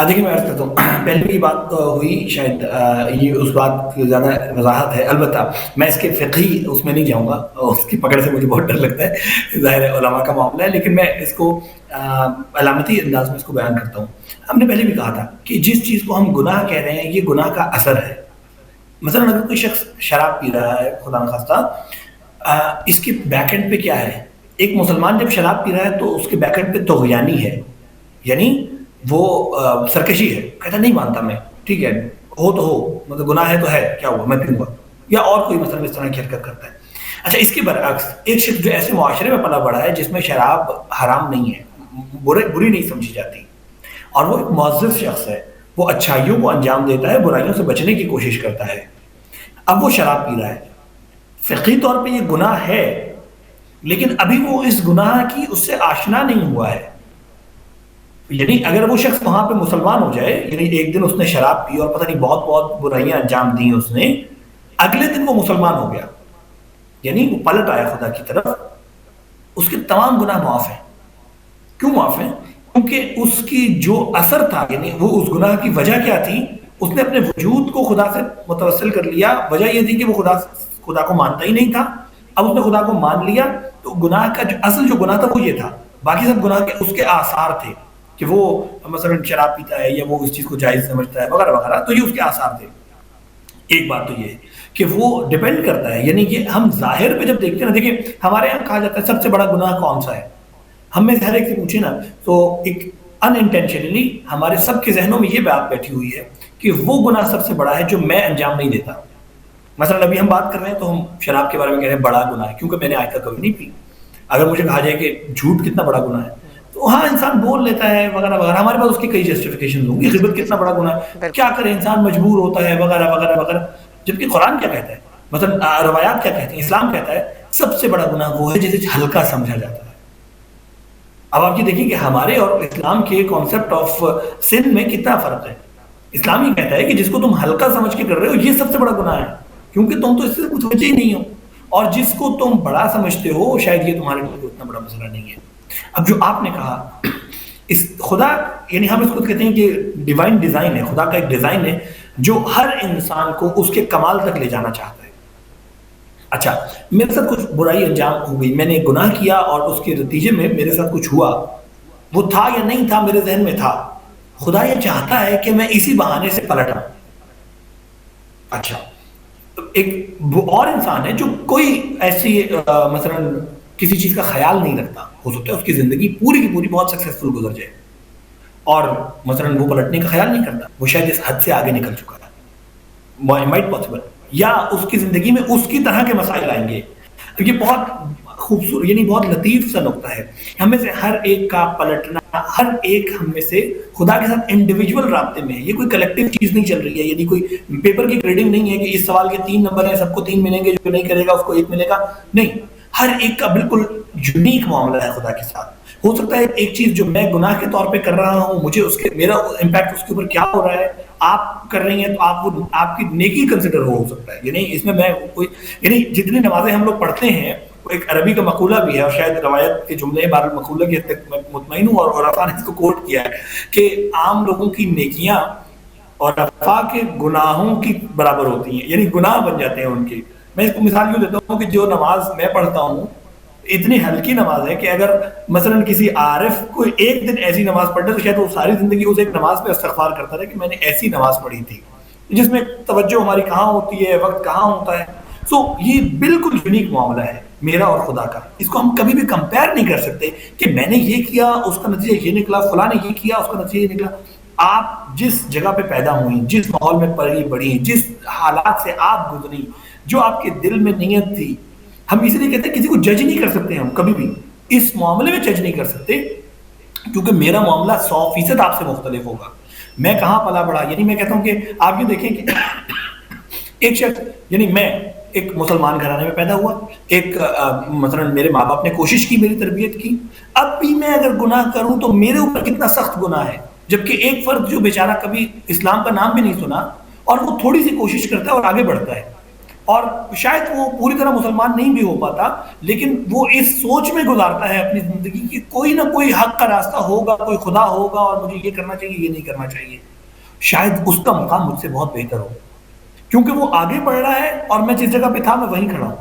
دیکھیے میں عرض کرتا ہوں، پہلے بھی بات ہوئی، شاید یہ اس بات کی زیادہ وضاحت ہے. البتہ میں اس کے فقہی اس میں نہیں جاؤں گا، اس کی پکڑ سے مجھے بہت ڈر لگتا ہے، ظاہر ہے علماء کا معاملہ ہے، لیکن میں اس کو علامتی انداز میں اس کو بیان کرتا ہوں. ہم نے پہلے بھی کہا تھا کہ جس چیز کو ہم گناہ کہہ رہے ہیں یہ گناہ کا اثر ہے. مثلا اگر کوئی شخص شراب پی رہا ہے، خدا نخواستہ، اس کے بیک اینڈ پہ کیا ہے؟ ایک مسلمان جب شراب پی رہا ہے تو اس کے بیک اینڈ پہ طغیانی ہے، یعنی وہ سرکشی ہے، کہتا نہیں مانتا میں، ٹھیک ہے ہو تو ہو، مطلب گناہ ہے تو ہے، کیا ہوا میں پیوں گا، یا اور کوئی مثلا اس طرح کی حرکت کرتا ہے. اچھا اس کے برعکس ایک شخص جو ایسے معاشرے میں پلا بڑا ہے جس میں شراب حرام نہیں ہے، بری نہیں سمجھی جاتی، اور وہ ایک معزز شخص ہے، وہ اچھائیوں کو انجام دیتا ہے، برائیوں سے بچنے کی کوشش کرتا ہے. اب وہ شراب پی رہا ہے، فقہی طور پہ یہ گناہ ہے، لیکن ابھی وہ اس گناہ کی اس سے آشنا نہیں ہوا ہے. یعنی اگر وہ شخص وہاں پہ مسلمان ہو جائے، یعنی ایک دن اس نے شراب پی اور پتہ نہیں بہت بہت برائیاں انجام دیں اس نے، اگلے دن وہ مسلمان ہو گیا، یعنی وہ پلٹ آیا خدا کی طرف، اس کے تمام گناہ معاف ہیں. کیوں معاف ہیں؟ کیونکہ اس کی جو اثر تھا، یعنی وہ اس گناہ کی وجہ کیا تھی، اس نے اپنے وجود کو خدا سے متوسل کر لیا. وجہ یہ تھی کہ وہ خدا کو مانتا ہی نہیں تھا. اب اس نے خدا کو مان لیا تو گناہ کا جو اصل جو گناہ تھا وہ یہ تھا، باقی سب گناہ کے اس کے آثار تھے، کہ وہ مثلا شراب پیتا ہے یا وہ اس چیز کو جائز سمجھتا ہے وغیرہ وغیرہ، تو یہ اس کے آثار تھے. ایک بات تو یہ ہے کہ وہ ڈیپینڈ کرتا ہے، یعنی کہ ہم ظاہر پہ جب دیکھتے ہیں نا، دیکھیں ہمارے یہاں کہا جاتا ہے سب سے بڑا گناہ کون سا ہے، ہم میں سے ہر ایک سے پوچھے نا تو ایک ان انٹینشنلی ہمارے سب کے ذہنوں میں یہ بات بیٹھی ہوئی ہے کہ وہ گناہ سب سے بڑا ہے جو میں انجام نہیں دیتا. مثلا ابھی ہم بات کر رہے ہیں تو ہم شراب کے بارے میں کہہ رہے ہیں بڑا گناہ ہے کیونکہ میں نے آج تک کبھی نہیں پی. اگر مجھے کہا جائے کہ جھوٹ کتنا بڑا گناہ ہے تو ہاں انسان بول لیتا ہے وغیرہ وغیرہ، ہمارے پاس اس کی کئی جسٹیفیکیشن ہوں گی. غیبت کتنا بڑا گناہ ہے، کیا کرے انسان مجبور ہوتا ہے وغیرہ وغیرہ وغیرہ. جبکہ قرآن کیا کہتا ہے، مثلا روایات کیا کہتے ہیں، اسلام کہتا ہے سب سے بڑا گناہ وہ ہے جسے ہلکا سمجھا جاتا ہے. اب آپ یہ دیکھیں کہ ہمارے اور اسلام کے کانسیپٹ آف سن میں کتنا فرق ہے. اسلام یہ کہتا ہے کہ جس کو تم ہلکا سمجھ کے کر رہے ہو یہ سب سے بڑا گناہ ہے، کیونکہ تم تو اس سے متوجہ ہی نہیں ہو، اور جس کو تم بڑا سمجھتے ہو شاید یہ تمہارے لیے اتنا بڑا مسئلہ نہیں ہے. اب جو آپ نے کہا اس خدا یعنی ہم اس کو کہتے ہیں کہ ڈیوائن ڈیزائن ہے، خدا کا ایک ڈیزائن ہے جو ہر انسان کو اس کے کمال تک لے جانا چاہتا ہے. اچھا میرے ساتھ کچھ برائی انجام ہو گئی، میں نے گناہ کیا اور اس کے نتیجے میں میرے ساتھ کچھ ہوا، وہ تھا یا نہیں تھا میرے ذہن میں تھا، خدا یہ چاہتا ہے کہ میں اسی بہانے سے پلٹا. اچھا ایک اور انسان ہے جو کوئی ایسی مثلا کسی چیز کا خیال نہیں رکھتا، ہو سکتا ہے اس کی زندگی پوری کی پوری بہت سکسیسفل گزر جائے اور مثلا وہ پلٹنے کا خیال نہیں کرتا، وہ شاید اس حد سے آگے نکل چکا ہے، مائٹ پاسبل، یا اس کی زندگی میں اس کی طرح کے مسائل آئیں گے. یہ بہت خوبصورت یعنی بہت لطیف سا نقطہ ہے. ہم میں سے ہر ایک کا پلٹنا، ہر ایک ہم میں سے خدا کے ساتھ انڈیویجول رابطے میں ہے، یہ کوئی کلیکٹیو چیز نہیں چل رہی ہے، یعنی کوئی پیپر کی گریڈنگ نہیں ہے کہ اس سوال کے 3 نمبر ہیں، سب کو 3 ملیں گے، جو نہیں کرے گا اس کو 1 ملے گا. نہیں، ہر ایک کا بالکل یونیک معاملہ ہے خدا کے ساتھ. ہو سکتا ہے ایک چیز جو میں گناہ کے طور پہ کر رہا ہوں، مجھے اس کے میرا امپیکٹ اس کے اوپر کیا ہو رہا ہے، آپ کر رہی ہیں تو آپ وہ آپ کی نیکی کنسیڈر ہو سکتا ہے. یعنی اس میں کوئی یعنی جتنی نمازیں ہم لوگ پڑھتے ہیں، ایک عربی کا مقولہ بھی ہے اور شاید روایت کے جملے بار مقولہ کی حد تک میں مطمئن ہوں اور عرفا نے اس کو کوٹ کیا ہے کہ عام لوگوں کی نیکیاں اور عرفا کے گناہوں کی برابر ہوتی ہیں، یعنی گناہ بن جاتے ہیں ان کے. میں اس کو مثال یوں دیتا ہوں کہ جو نماز میں پڑھتا ہوں اتنی ہلکی نماز ہے کہ اگر مثلا کسی عارف کو ایک دن ایسی نماز پڑھ لے تو شاید وہ ساری زندگی اس ایک نماز پہ استغفار کرتا رہے کہ میں نے ایسی نماز پڑھی تھی، جس میں توجہ ہماری کہاں ہوتی ہے، وقت کہاں ہوتا ہے. سو یہ بالکل یونیک معاملہ ہے میرا اور خدا کا. اس کو ہم کبھی بھی کمپیئر نہیں کر سکتے کہ میں نے یہ کیا اس کا نتیجہ یہ نکلا، فلاں نے یہ کیا اس کا نتیجہ یہ نکلا. آپ جس جگہ پہ پیدا ہوئی، جس ماحول میں پلی بڑھی، جس حالات سے آپ گزری، جو آپ کے دل میں نیت تھی، ہم اس لیے کہتے ہیں کسی کو جج نہیں کر سکتے. ہم کبھی بھی اس معاملے میں جج نہیں کر سکتے کیونکہ میرا معاملہ 100% آپ سے مختلف ہوگا. میں کہاں پلا بڑھا، یعنی میں کہتا ہوں کہ آپ یہ دیکھیں کہ ایک شخص، یعنی میں ایک مسلمان گھرانے میں پیدا ہوا، ایک مثلا میرے ماں باپ نے کوشش کی میری تربیت کی، اب بھی میں اگر گناہ کروں تو میرے اوپر کتنا سخت گناہ ہے. جبکہ ایک فرد جو بیچارہ کبھی اسلام کا نام بھی نہیں سنا اور وہ تھوڑی سی کوشش کرتا ہے اور آگے بڑھتا ہے، اور شاید وہ پوری طرح مسلمان نہیں بھی ہو پاتا، لیکن وہ اس سوچ میں گزارتا ہے اپنی زندگی کہ کوئی نہ کوئی حق کا راستہ ہوگا، کوئی خدا ہوگا اور مجھے یہ کرنا چاہیے، یہ نہیں کرنا چاہیے. شاید اس کا مقام مجھ سے بہت بہتر ہو کیونکہ وہ آگے بڑھ رہا ہے اور میں جس جگہ پہ تھا میں وہیں کھڑا ہوں.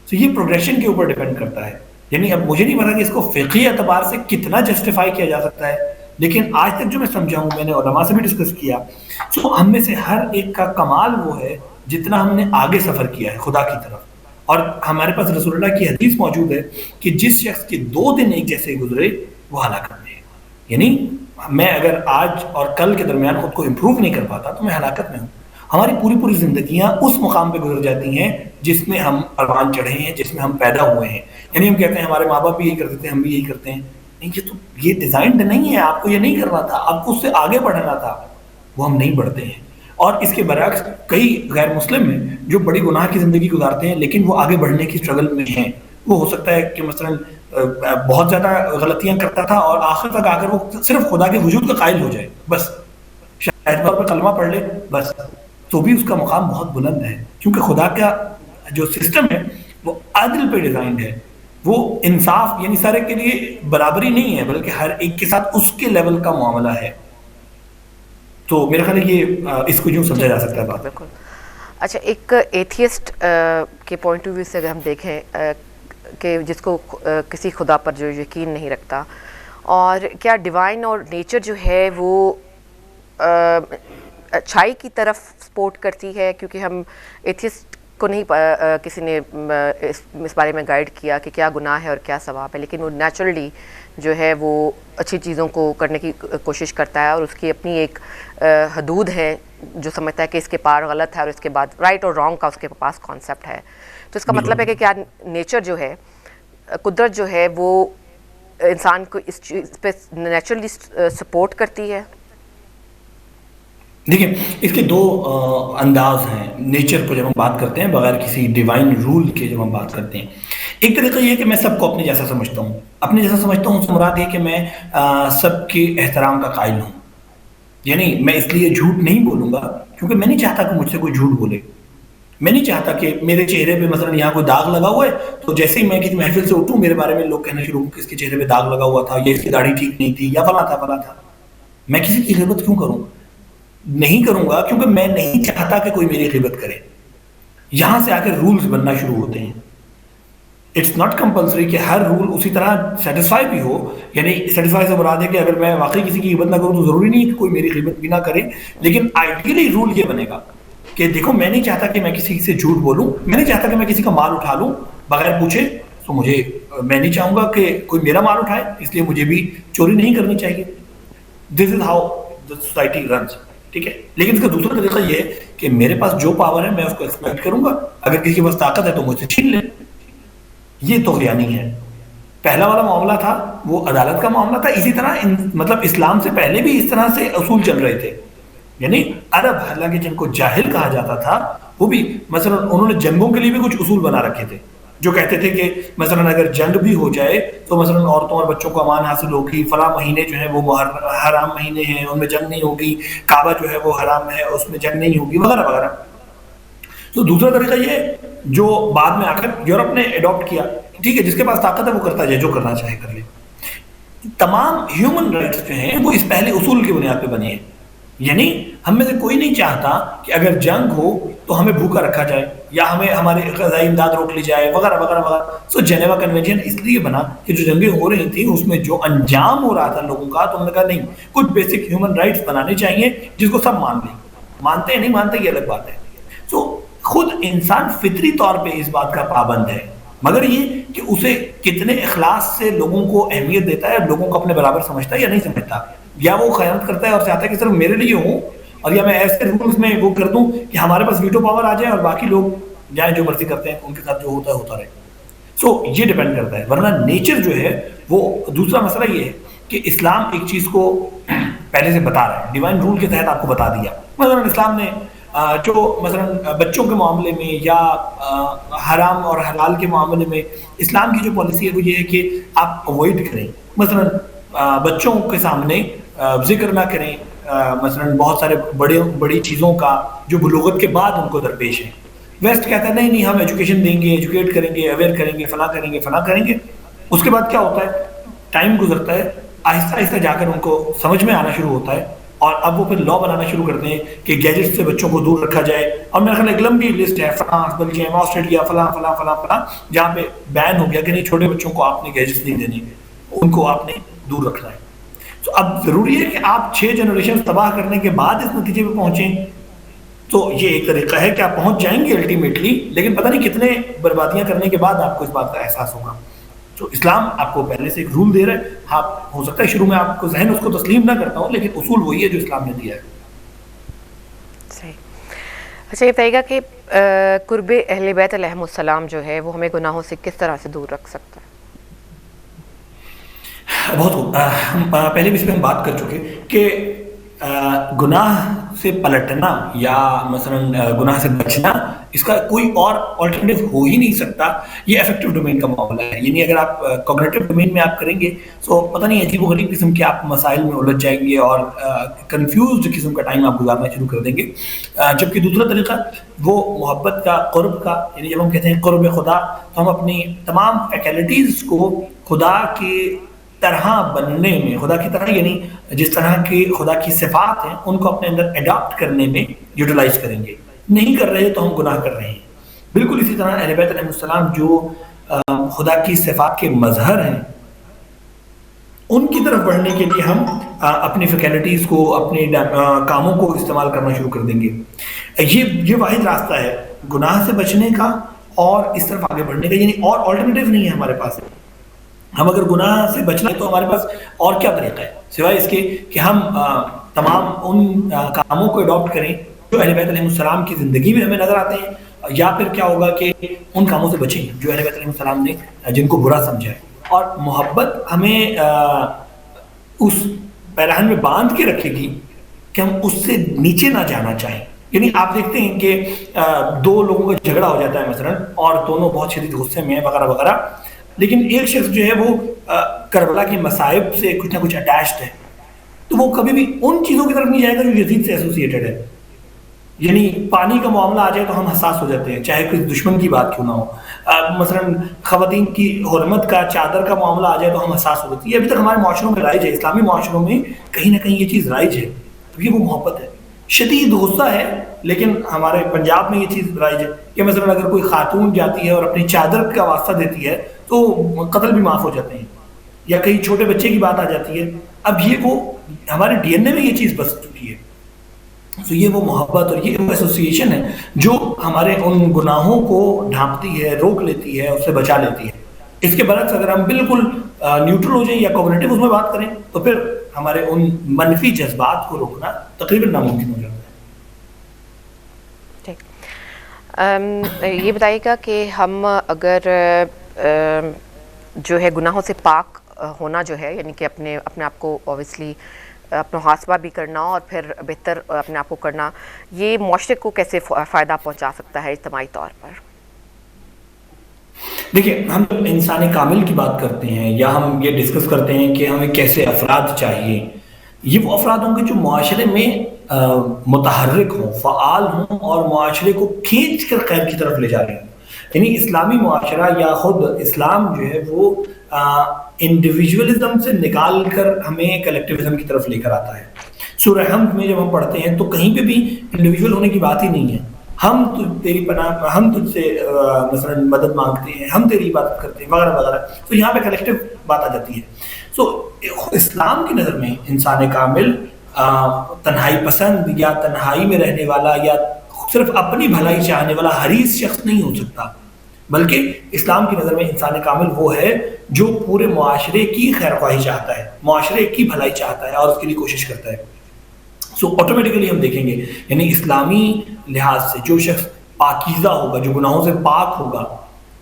تو یہ پروگریشن کے اوپر ڈیپینڈ کرتا ہے. یعنی اب مجھے نہیں پتا کہ اس کو فقہی اعتبار سے کتنا جسٹیفائی کیا جا سکتا ہے، لیکن آج تک جو میں سمجھا ہوں، میں نے علماء سے بھی ڈسکس کیا، تو ہم میں سے ہر ایک کا کمال وہ ہے جتنا ہم نے آگے سفر کیا ہے خدا کی طرف. اور ہمارے پاس رسول اللہ کی حدیث موجود ہے کہ جس شخص کے 2 دن ایک جیسے گزرے وہ ہلاکت میں ہے. یعنی میں اگر آج اور کل کے درمیان خود کو امپروو نہیں کر پاتا تو میں ہلاکت میں ہوں. ہماری پوری زندگیاں اس مقام پہ گزر جاتی ہیں جس میں ہم پروان چڑھے ہیں، جس میں ہم پیدا ہوئے ہیں. یعنی ہم کہتے ہیں ہمارے ماں باپ بھی یہی کرتے تھے، ہم بھی یہی کرتے ہیں. نہیں، یہ ڈیزائنڈ نہیں ہے. آپ کو یہ نہیں کرنا تھا، آپ کو اس سے آگے بڑھنا تھا، وہ ہم نہیں بڑھتے ہیں. اور اس کے برعکس کئی غیر مسلم ہیں جو بڑی گناہ کی زندگی گزارتے ہیں لیکن وہ آگے بڑھنے کی اسٹرگل میں ہیں. وہ ہو سکتا ہے کہ مثلا بہت زیادہ غلطیاں کرتا تھا اور آخر تک آ کر وہ صرف خدا کے وجود کا قائل ہو جائے، بس شاید طور پر کلمہ پڑھ لے بس، تو بھی اس کا مقام بہت بلند ہے کیونکہ خدا کا جو سسٹم ہے وہ عدل پہ ڈیزائنڈ ہے. وہ انصاف یعنی سارے کے لیے برابری نہیں ہے بلکہ ہر ایک کے ساتھ اس کے لیول کا معاملہ ہے. تو میرا خیال ہے یہ اس کو یوں سمجھا جا سکتا ہے بات. بالکل. اچھا، ایک ایتھیسٹ کے پوائنٹ آف ویو سے اگر ہم دیکھیں کہ جس کو کسی خدا پر جو یقین نہیں رکھتا، اور کیا ڈیوائن اور نیچر جو ہے وہ اچھائی کی طرف سپورٹ کرتی ہے؟ کیونکہ ہم ایتھیسٹ کو نہیں کسی نے اس بارے میں گائیڈ کیا کہ کیا گناہ ہے اور کیا ثواب ہے، لیکن وہ نیچرلی جو ہے وہ اچھی چیزوں کو کرنے کی کوشش کرتا ہے اور اس کی اپنی ایک حدود ہے جو سمجھتا ہے کہ اس کے پار غلط ہے اور اس کے بعد رائٹ اور رانگ کا اس کے پاس کانسیپٹ ہے. تو اس کا مطلب ہے کہ کیا نیچر جو ہے، قدرت جو ہے، وہ انسان کو اس چیز پہ نیچرلی سپورٹ کرتی ہے؟ دیکھیں، اس کے 2 انداز ہیں نیچر کو جب ہم بات کرتے ہیں بغیر کسی ڈیوائن رول کے. جب ہم بات کرتے ہیں، ایک طریقہ یہ ہے کہ میں سب کو اپنے جیسا سمجھتا ہوں. اپنے جیسا سمجھتا ہوں، مراد یہ کہ میں سب کے احترام کا قائل ہوں. یعنی میں اس لیے جھوٹ نہیں بولوں گا کیونکہ میں نہیں چاہتا کہ مجھ سے کوئی جھوٹ بولے. میں نہیں چاہتا کہ میرے چہرے پہ مثلا یہاں کوئی داغ لگا ہوا ہے تو جیسے ہی میں کسی محفل سے اٹھوں میرے بارے میں لوگ کہنا شروع کہ اس کے چہرے پہ داغ لگا ہوا تھا، یا اس کی داڑھی ٹھیک نہیں تھی، یا فلاں تھا فلاں تھا. میں کسی کی غیبت کیوں کروں؟ نہیں کروں گا کیونکہ میں نہیں چاہتا کہ کوئی میری غیبت کرے. یہاں سے آ کے رولز بننا شروع ہوتے ہیں. اٹس ناٹ کمپلسری کہ ہر رول اسی طرح سیٹسفائی بھی ہو. یعنی سیٹسفائی سے مراد ہے کہ اگر میں واقعی کسی کی غیبت نہ کروں تو ضروری نہیں کہ کوئی میری غیبت بھی نہ کرے. لیکن آئیڈیلی رول یہ بنے گا کہ دیکھو میں نہیں چاہتا کہ میں کسی سے جھوٹ بولوں، میں نہیں چاہتا کہ میں کسی کا مال اٹھا لوں بغیر پوچھے. تو میں نہیں چاہوں گا کہ کوئی میرا مال اٹھائے، اس لیے مجھے بھی چوری نہیں کرنی چاہیے. This is how the society runs. ٹھیک ہے. لیکن اس کا دوسرا طریقہ یہ ہے کہ میرے پاس جو پاور ہے میں اس کو ایکسپلائٹ کروں گا. اگر کسی کے پاس طاقت ہے تو مجھ سے چھین لے. یہ طغیانی ہے. پہلا والا معاملہ تھا وہ عدالت کا معاملہ تھا. اسی طرح مطلب اسلام سے پہلے بھی اس طرح سے اصول چل رہے تھے. یعنی عرب حالانکہ جن کو جاہل کہا جاتا تھا وہ بھی مثلا انہوں نے جنگوں کے لیے بھی کچھ اصول بنا رکھے تھے جو کہتے تھے کہ مثلا اگر جنگ بھی ہو جائے تو مثلا عورتوں اور بچوں کو امان حاصل ہوگی، فلاں مہینے جو ہیں وہ حرام مہینے ہیں ان میں جنگ نہیں ہوگی، کعبہ جو ہے وہ حرام ہے اس میں جنگ نہیں ہوگی، وغیرہ وغیرہ. تو دوسرا طریقہ یہ جو بعد میں آ کر یورپ نے اڈاپٹ کیا. ٹھیک ہے، جس کے پاس طاقت ہے وہ کرتا جائے، جو کرنا چاہے کر لے. تمام ہیومن رائٹس جو ہیں وہ اس پہلے اصول کی بنیاد پہ بنے ہیں. یعنی ہم میں سے کوئی نہیں چاہتا کہ اگر جنگ ہو تو ہمیں بھوکا رکھا جائے یا ہمیں ہمارے غذائی امداد روک لی جائے، وغیرہ وغیرہ وغیرہ. سو جنیوا کنونشن اس لیے بنا کہ جو جنگیں ہو رہی تھیں اس میں جو انجام ہو رہا تھا لوگوں کا، تو ہم نے کہا نہیں، کچھ بیسک ہیومن رائٹس بنانے چاہیے جس کو سب مان لیں. مانتے ہیں نہیں مانتے یہ الگ بات ہے. سو خود انسان فطری طور پہ اس بات کا پابند ہے، مگر یہ کہ اسے کتنے اخلاص سے لوگوں کو اہمیت دیتا ہے، لوگوں کو اپنے برابر سمجھتا ہے یا نہیں سمجھتا. یا وہ خیانت کرتا ہے اور چاہتا ہے کہ صرف میرے لیے ہوں، اور یا میں ایسے رولز میں وہ کر دوں کہ ہمارے پاس ویٹو پاور آ جائے اور باقی لوگ جائیں جو مرضی کرتے ہیں ان کے ساتھ جو ہوتا ہے ہوتا رہے. سو یہ ڈیپینڈ کرتا ہے. ورنہ نیچر جو ہے وہ دوسرا مسئلہ یہ ہے کہ اسلام ایک چیز کو پہلے سے بتا رہا ہے، ڈیوائن رول کے تحت آپ کو بتا دیا. مثلا اسلام نے جو مثلا بچوں کے معاملے میں یا حرام اور حلال کے معاملے میں اسلام کی جو پالیسی ہے وہ یہ ہے کہ آپ اوائڈ کریں. مثلا بچوں کے سامنے ذکر نہ کریں مثلا بہت سارے بڑی چیزوں کا جو بلوغت کے بعد ان کو درپیش ہے. ویسٹ کہتا ہے نہیں نہیں ہم ایجوکیشن دیں گے، ایجوکیٹ کریں گے، اویئر کریں گے، فلاں کریں گے فلاں کریں گے. اس کے بعد کیا ہوتا ہے، ٹائم گزرتا ہے، آہستہ آہستہ جا کر ان کو سمجھ میں آنا شروع ہوتا ہے اور اب وہ پھر لا بنانا شروع کرتے ہیں کہ گیجٹ سے بچوں کو دور رکھا جائے. اور میرا خیال ایک لمبی لسٹ ہے، فرانس، بلجیم، آسٹریلیا، فلاں فلاں فلاں فلاں، جہاں پہ بین ہو گیا کہ نہیں چھوٹے بچوں کو آپ نے گیجٹس نہیں دینے، ان کو آپ نے دور رکھنا ہے. تو اب ضروری ہے کہ آپ 6 جنریشن تباہ کرنے کے بعد اس نتیجے پہ پہنچیں. تو یہ ایک طریقہ ہے کہ آپ پہنچ جائیں گے الٹیمیٹلی، لیکن پتہ نہیں کتنے بربادیاں کرنے کے بعد آپ کو اس بات کا احساس ہوگا. تو اسلام آپ کو پہلے سے ایک رول دے رہا ہے. ہاں ہو سکتا ہے شروع میں آپ کو ذہن اس کو تسلیم نہ کرتا ہو، لیکن اصول وہی ہے جو اسلام نے دیا ہے. صحیح. اچھا یہ بتائیے گا کہ قرب اہل بیت علیہم السلام جو ہے وہ ہمیں گناہوں سے کس طرح سے دور رکھ سکتا ہے؟ بہت خوب. پہلے بھی اس پہ ہم بات کر چکے کہ گناہ سے پلٹنا یا مثلا گناہ سے بچنا اس کا کوئی اور آلٹرنیٹو ہو ہی نہیں سکتا. یہ افیکٹو ڈومین کا معاملہ ہے. یعنی اگر آپ کوگنیٹو ڈومین میں آپ کریں گے تو پتہ نہیں عجیب و غریب قسم کے آپ مسائل میں الجھ جائیں گے اور کنفیوزڈ قسم کا ٹائم آپ گزارنا شروع کر دیں گے. جبکہ دوسرا طریقہ وہ محبت کا، قرب کا، یعنی جب ہم کہتے ہیں قرب خدا تو ہم اپنی تمام فیکلٹیز کو خدا کے طرح بننے میں، خدا کی طرح یعنی جس طرح کی خدا کی صفات ہیں ان کو اپنے اندر اڈاپٹ کرنے میں یوٹیلائز کریں گے. نہیں کر رہے تو ہم گناہ کر رہے ہیں. بالکل اسی طرح اہل بیت علیہ السلام جو خدا کی صفات کے مظہر ہیں ان کی طرف بڑھنے کے لیے ہم اپنی فیکلٹیز کو، اپنے کاموں کو استعمال کرنا شروع کر دیں گے. یہ واحد راستہ ہے گناہ سے بچنے کا اور اس طرف آگے بڑھنے کا. یعنی اور آلٹرنیٹیو نہیں ہے ہمارے پاس. ہم اگر گناہ سے بچنا ہے تو ہمارے پاس اور کیا طریقہ ہے سوائے اس کے کہ ہم تمام ان کاموں کو اڈاپٹ کریں جو اہل بیت علیہ السلام کی زندگی میں ہمیں نظر آتے ہیں، یا پھر کیا ہوگا کہ ان کاموں سے بچیں جو اہل بیت علیہ السلام نے جن کو برا سمجھا ہے. اور محبت ہمیں اس پیراہن میں باندھ کے رکھے گی کہ ہم اس سے نیچے نہ جانا چاہیں. یعنی آپ دیکھتے ہیں کہ 2 لوگوں کا جھگڑا ہو جاتا ہے مثلا اور دونوں بہت شدید غصے میں ہیں وغیرہ وغیرہ، لیکن ایک شخص جو ہے وہ کربلا کی مصائب سے کچھ نہ کچھ اٹیچڈ ہے، تو وہ کبھی بھی ان چیزوں کی طرف نہیں جائے گا جو یزید سے ایسوسیٹڈ ہے. یعنی پانی کا معاملہ آ جائے تو ہم حساس ہو جاتے ہیں، چاہے کوئی دشمن کی بات کیوں نہ ہو. مثلاً خواتین کی حرمت کا، چادر کا معاملہ آ جائے تو ہم حساس ہو جاتے ہیں. یہ ابھی تک ہمارے معاشروں میں رائج ہے، اسلامی معاشروں میں کہیں نہ کہیں یہ چیز رائج ہے، کیونکہ وہ محبت ہے. شدید غصہ ہے، لیکن ہمارے پنجاب میں یہ چیز رائج ہے کہ مثلاً اگر کوئی خاتون جاتی ہے اور اپنی چادر کا واسطہ دیتی ہے تو قتل بھی معاف ہو جاتے ہیں، یا کہیں چھوٹے بچے کی بات آ جاتی ہے. اب یہ وہ ہمارے ڈی این اے میں یہ چیز بس چکی ہے. تو یہ وہ محبت اور یہ وہ ایسوسیشن ہے جو ہمارے ان گناہوں کو ڈھانپتی ہے، روک لیتی ہے، اس سے بچا لیتی ہے. اس کے برعکس اگر ہم بالکل نیوٹرل ہو جائیں یا کوگنیٹو اس میں بات کریں تو پھر ہمارے ان منفی جذبات کو روکنا تقریباً ناممکن ہو جاتا ہے. ٹھیک، یہ بتائیے گا کہ ہم اگر جو ہے گناہوں سے پاک ہونا جو ہے، یعنی کہ اپنے آپ کو اوبیسلی اپنا محاسبہ بھی کرنا اور پھر بہتر اپنے آپ کو کرنا، یہ معاشرے کو کیسے فائدہ پہنچا سکتا ہے اجتماعی طور پر؟ دیکھیے، ہم جب انسان کامل کی بات کرتے ہیں یا ہم یہ ڈسکس کرتے ہیں کہ ہمیں کیسے افراد چاہیے، یہ وہ افراد ہوں گے جو معاشرے میں متحرک ہوں، فعال ہوں اور معاشرے کو کھینچ کر خیر کی طرف لے جا رہے ہوں. یعنی اسلامی معاشرہ یا خود اسلام جو ہے وہ انڈیویجولزم سے نکال کر ہمیں کلیکٹیوزم کی طرف لے کر آتا ہے. سورہ حمد میں جب ہم پڑھتے ہیں تو کہیں پہ بھی انڈیویجول ہونے کی بات ہی نہیں ہے. ہم تیری پناہ، ہم تجھ سے مثلا مدد مانگتے ہیں، ہم تیری عبادت کرتے ہیں وغیرہ وغیرہ. تو یہاں پہ کلیکٹیو بات آ جاتی ہے. سو اسلام کی نظر میں انسان کامل تنہائی پسند یا تنہائی میں رہنے والا یا صرف اپنی بھلائی چاہنے والا حریص شخص نہیں ہو سکتا، بلکہ اسلام کی نظر میں انسان کامل وہ ہے جو پورے معاشرے کی خیر خواہی چاہتا ہے، معاشرے کی بھلائی چاہتا ہے اور اس کے لیے کوشش کرتا ہے. سو آٹومیٹیکلی ہم دیکھیں گے یعنی اسلامی لحاظ سے جو شخص پاکیزہ ہوگا، جو گناہوں سے پاک ہوگا،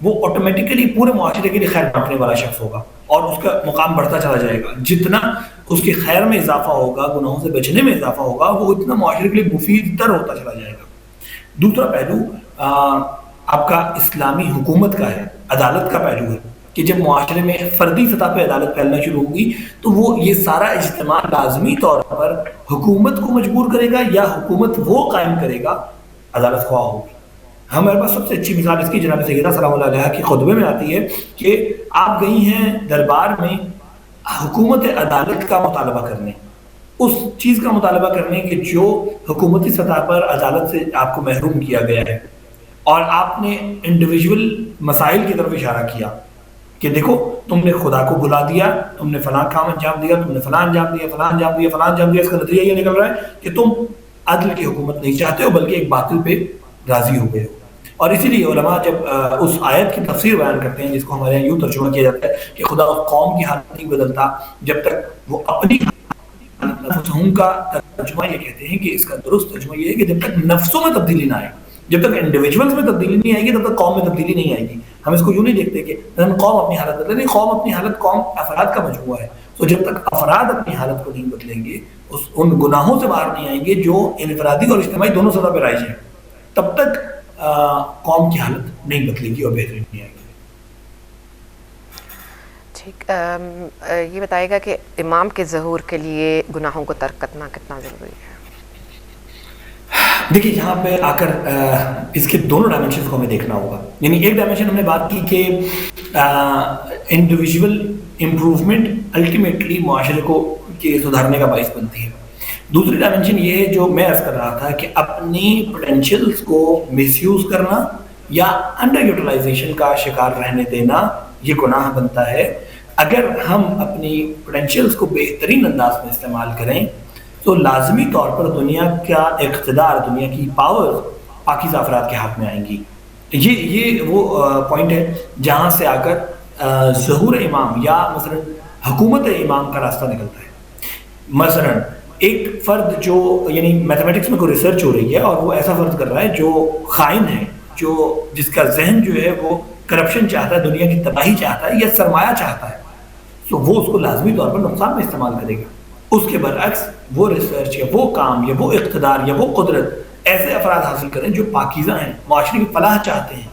وہ آٹومیٹیکلی پورے معاشرے کے لیے خیر بانٹنے والا شخص ہوگا اور اس کا مقام بڑھتا چلا جائے گا. جتنا اس کی خیر میں اضافہ ہوگا، گناہوں سے بچنے میں اضافہ ہوگا، وہ اتنا معاشرے کے لیے مفید تر ہوتا چلا جائے گا. دوسرا پہلو آپ کا اسلامی حکومت کا ہے، عدالت کا پہلو ہے کہ جب معاشرے میں فردی سطح پہ عدالت پھیلنا شروع ہوگی تو وہ یہ سارا اجتماع لازمی طور پر حکومت کو مجبور کرے گا یا حکومت وہ قائم کرے گا عدالت خواہ ہوگی. ہمارے پاس سب سے اچھی مثال اس کی جناب سیدہ سلام اللہ علیہ کی خطبے میں آتی ہے کہ آپ گئی ہیں دربار میں حکومت عدالت کا مطالبہ کرنے، اس چیز کا مطالبہ کرنے کہ جو حکومتی سطح پر عدالت سے آپ کو محروم کیا گیا ہے، اور آپ نے انڈیویجول مسائل کی طرف اشارہ کیا کہ دیکھو تم نے خدا کو بھلا دیا، تم نے فلاں کام انجام دیا، تم نے فلاں انجام دیا، فلاں انجام دیا، فلاں انجام دیا. اس کا نتیجہ یہ نکل رہا ہے کہ تم عدل کی حکومت نہیں چاہتے ہو بلکہ ایک باطل پہ راضی ہو گئے ہو. اور اسی لیے علماء جب اس آیت کی تفسیر بیان کرتے ہیں، جس کو ہمارے یہاں یوں ترجمہ کیا جاتا ہے کہ خدا اس قوم کی حالت نہیں بدلتا جب تک وہ اپنی نفسوں کا ترجمہ یہ کہتے ہیں کہ اس کا درست ترجمہ یہ ہے کہ جب تک نفسوں میں تبدیلی نہ آئے، جب تک انڈیویجولز میں تبدیلی نہیں آئے گی تب تک قوم میں تبدیلی نہیں آئے گی. ہم اس کو یوں نہیں دیکھتے کہ قوم اپنی حالت بدلے، نہیں، قوم اپنی حالت قوم افراد کا مجموعہ ہے. تو جب تک افراد اپنی حالت کو نہیں بدلیں گے، ان گناہوں سے باہر نہیں آئیں گے جو انفرادی اور اجتماعی دونوں سطح پہ رائج ہیں، تب تک قوم کی حالت نہیں بدلے گی اور بہتری نہیں آئے گی. ٹھیک، یہ بتائے گا کہ امام کے ظہور کے لیے گناہوں کو ترک کرنا کتنا ضروری ہے؟ دیکھیے، یہاں پہ آ کر اس کے دونوں ڈائمنشنز کو ہمیں دیکھنا ہوگا. یعنی ایک ڈائمنشن ہم نے بات کی کہ انڈیویجول امپروومنٹ الٹیمیٹلی معاشرے کو سدھارنے کا باعث بنتی ہے. دوسری ڈائمنشن یہ ہے جو میں عرض کر رہا تھا کہ اپنی پوٹینشیلز کو مس یوز کرنا یا انڈر یوٹیلائزیشن کا شکار رہنے دینا یہ گناہ بنتا ہے. اگر ہم اپنی پوٹینشیلز کو بہترین انداز میں استعمال کریں تو لازمی طور پر دنیا کا اقتدار، دنیا کی پاور پاکیزہ افراد کے ہاتھ میں آئیں گی. یہ وہ پوائنٹ ہے جہاں سے آ کر ظہور امام یا مثلا حکومت امام کا راستہ نکلتا ہے. مثلا ایک فرد جو یعنی میتھمیٹکس میں کوئی ریسرچ ہو رہی ہے اور وہ ایسا فرد کر رہا ہے جو خائن ہے، جو جس کا ذہن جو ہے وہ کرپشن چاہتا ہے، دنیا کی تباہی چاہتا ہے یا سرمایہ چاہتا ہے، تو وہ اس کو لازمی طور پر نقصان میں استعمال کرے گا. اس کے برعکس وہ ریسرچ یا وہ کام یا وہ اقتدار یا وہ قدرت ایسے افراد حاصل کریں جو پاکیزہ ہیں، معاشرے کی فلاح چاہتے ہیں.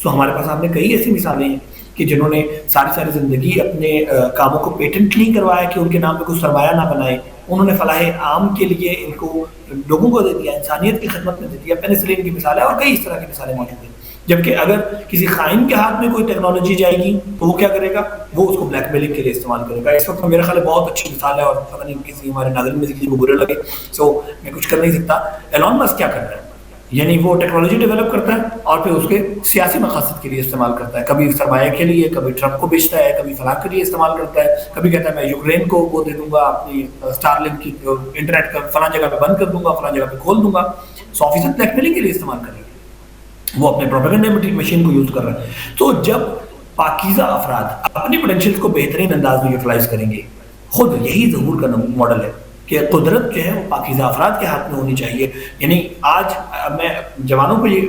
سو ہمارے پاس آپ نے کئی ایسی مثالیں ہیں کہ جنہوں نے ساری زندگی اپنے کاموں کو پیٹنٹ نہیں کروایا کہ ان کے نام پہ کوئی سرمایہ نہ بنائے، انہوں نے فلاح عام کے لیے ان کو لوگوں کو دے دیا، انسانیت کی خدمت میں دے دیا. پینسلین کی مثال ہے اور کئی اس طرح کی مثالیں موجود ہیں. جبکہ اگر کسی خائن کے ہاتھ میں کوئی ٹیکنالوجی جائے گی تو وہ کیا کرے گا؟ وہ اس کو بلیک میلنگ کے لیے استعمال کرے گا. اس وقت میرا خیال ہے بہت اچھی مثال ہے، اور پتہ نہیں کسی ہمارے ناظرین میں سے کسی کو برا لگے، سو میں کچھ کر نہیں سکتا. ایلون مسک کیا کر رہا ہے؟ یعنی وہ ٹیکنالوجی ڈیولپ کرتا ہے اور پھر اس کے سیاسی مقاصد کے لیے استعمال کرتا ہے. کبھی سرمایہ کے لیے، کبھی ٹرمپ کو بیچتا ہے، کبھی فلاح کے لیے استعمال کرتا ہے، کبھی کہتا ہے میں یوکرین کو وہ دے دوں گا اپنی اسٹار لنک کی انٹرنیٹ کا فلاں جگہ پہ بند کر دوں گا، فلاں جگہ پہ کھول دوں گا. 100% بلیک میلنگ کے لیے استعمال کر رہا ہے، وہ اپنے پروپیگنڈا مشین کو یوز کر رہا ہے. تو جب پاکیزہ افراد اپنی پوٹینشیل کو بہترین انداز میں یوٹیلائز کریں گے، خود یہی ظہور کا ماڈل ہے کہ قدرت جو ہے وہ پاکیزہ افراد کے ہاتھ میں ہونی چاہیے. یعنی آج میں جوانوں کو یہ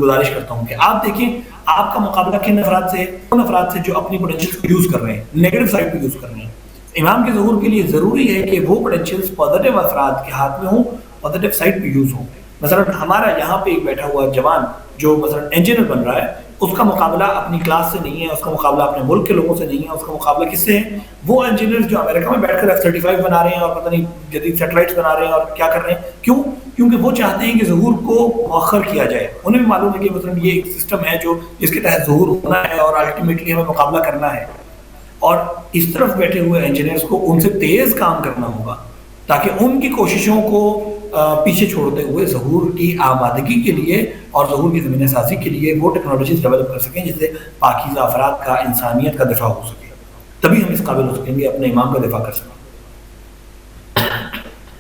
گزارش کرتا ہوں کہ آپ دیکھیں آپ کا مقابلہ کن افراد سے ہے؟ ان افراد سے جو اپنی پوٹینشیل کو یوز کر رہے ہیں، نیگیٹو سائڈ پہ یوز کر رہے ہیں. امام کے ظہور کے لیے ضروری ہے کہ وہ پوٹینشیلز پازیٹیو افراد کے ہاتھ میں ہوں، پازیٹیو سائڈ پہ یوز ہوں. مثلا ہمارا یہاں پہ ایک بیٹھا ہوا جوان جو مثلا انجینئر بن رہا ہے، اس کا مقابلہ اپنی کلاس سے نہیں ہے، اس کا مقابلہ اپنے ملک کے لوگوں سے نہیں ہے، اس کا مقابلہ کس سے ہے؟ وہ انجینئر جو امریکہ میں بیٹھ کر F-35 بنا رہے ہیں اور پتہ نہیں جدید سیٹلائٹس بنا رہے ہیں اور کیا کر رہے ہیں. کیوں؟ کیونکہ وہ چاہتے ہیں کہ ظہور کو مؤخر کیا جائے. انہیں بھی معلوم ہے کہ مثلا یہ ایک سسٹم ہے جو جس کے تحت ظہور ہونا ہے اور الٹیمیٹلی ہمیں مقابلہ کرنا ہے. اور اس طرف بیٹھے ہوئے انجینئرس کو ان سے تیز کام کرنا ہوگا تاکہ ان کی کوششوں کو پیچھے چھوڑتے ہوئے ظہور کی آمادگی کے لیے اور ظہور کی زمینہ سازی کے لیے وہ ٹیکنالوجیز ڈیولپ کر سکیں جس سے پاکیزہ افراد کا، انسانیت کا دفاع ہو سکے. تبھی ہم اس قابل ہو سکیں گے اپنے امام کا دفاع کر سکیں.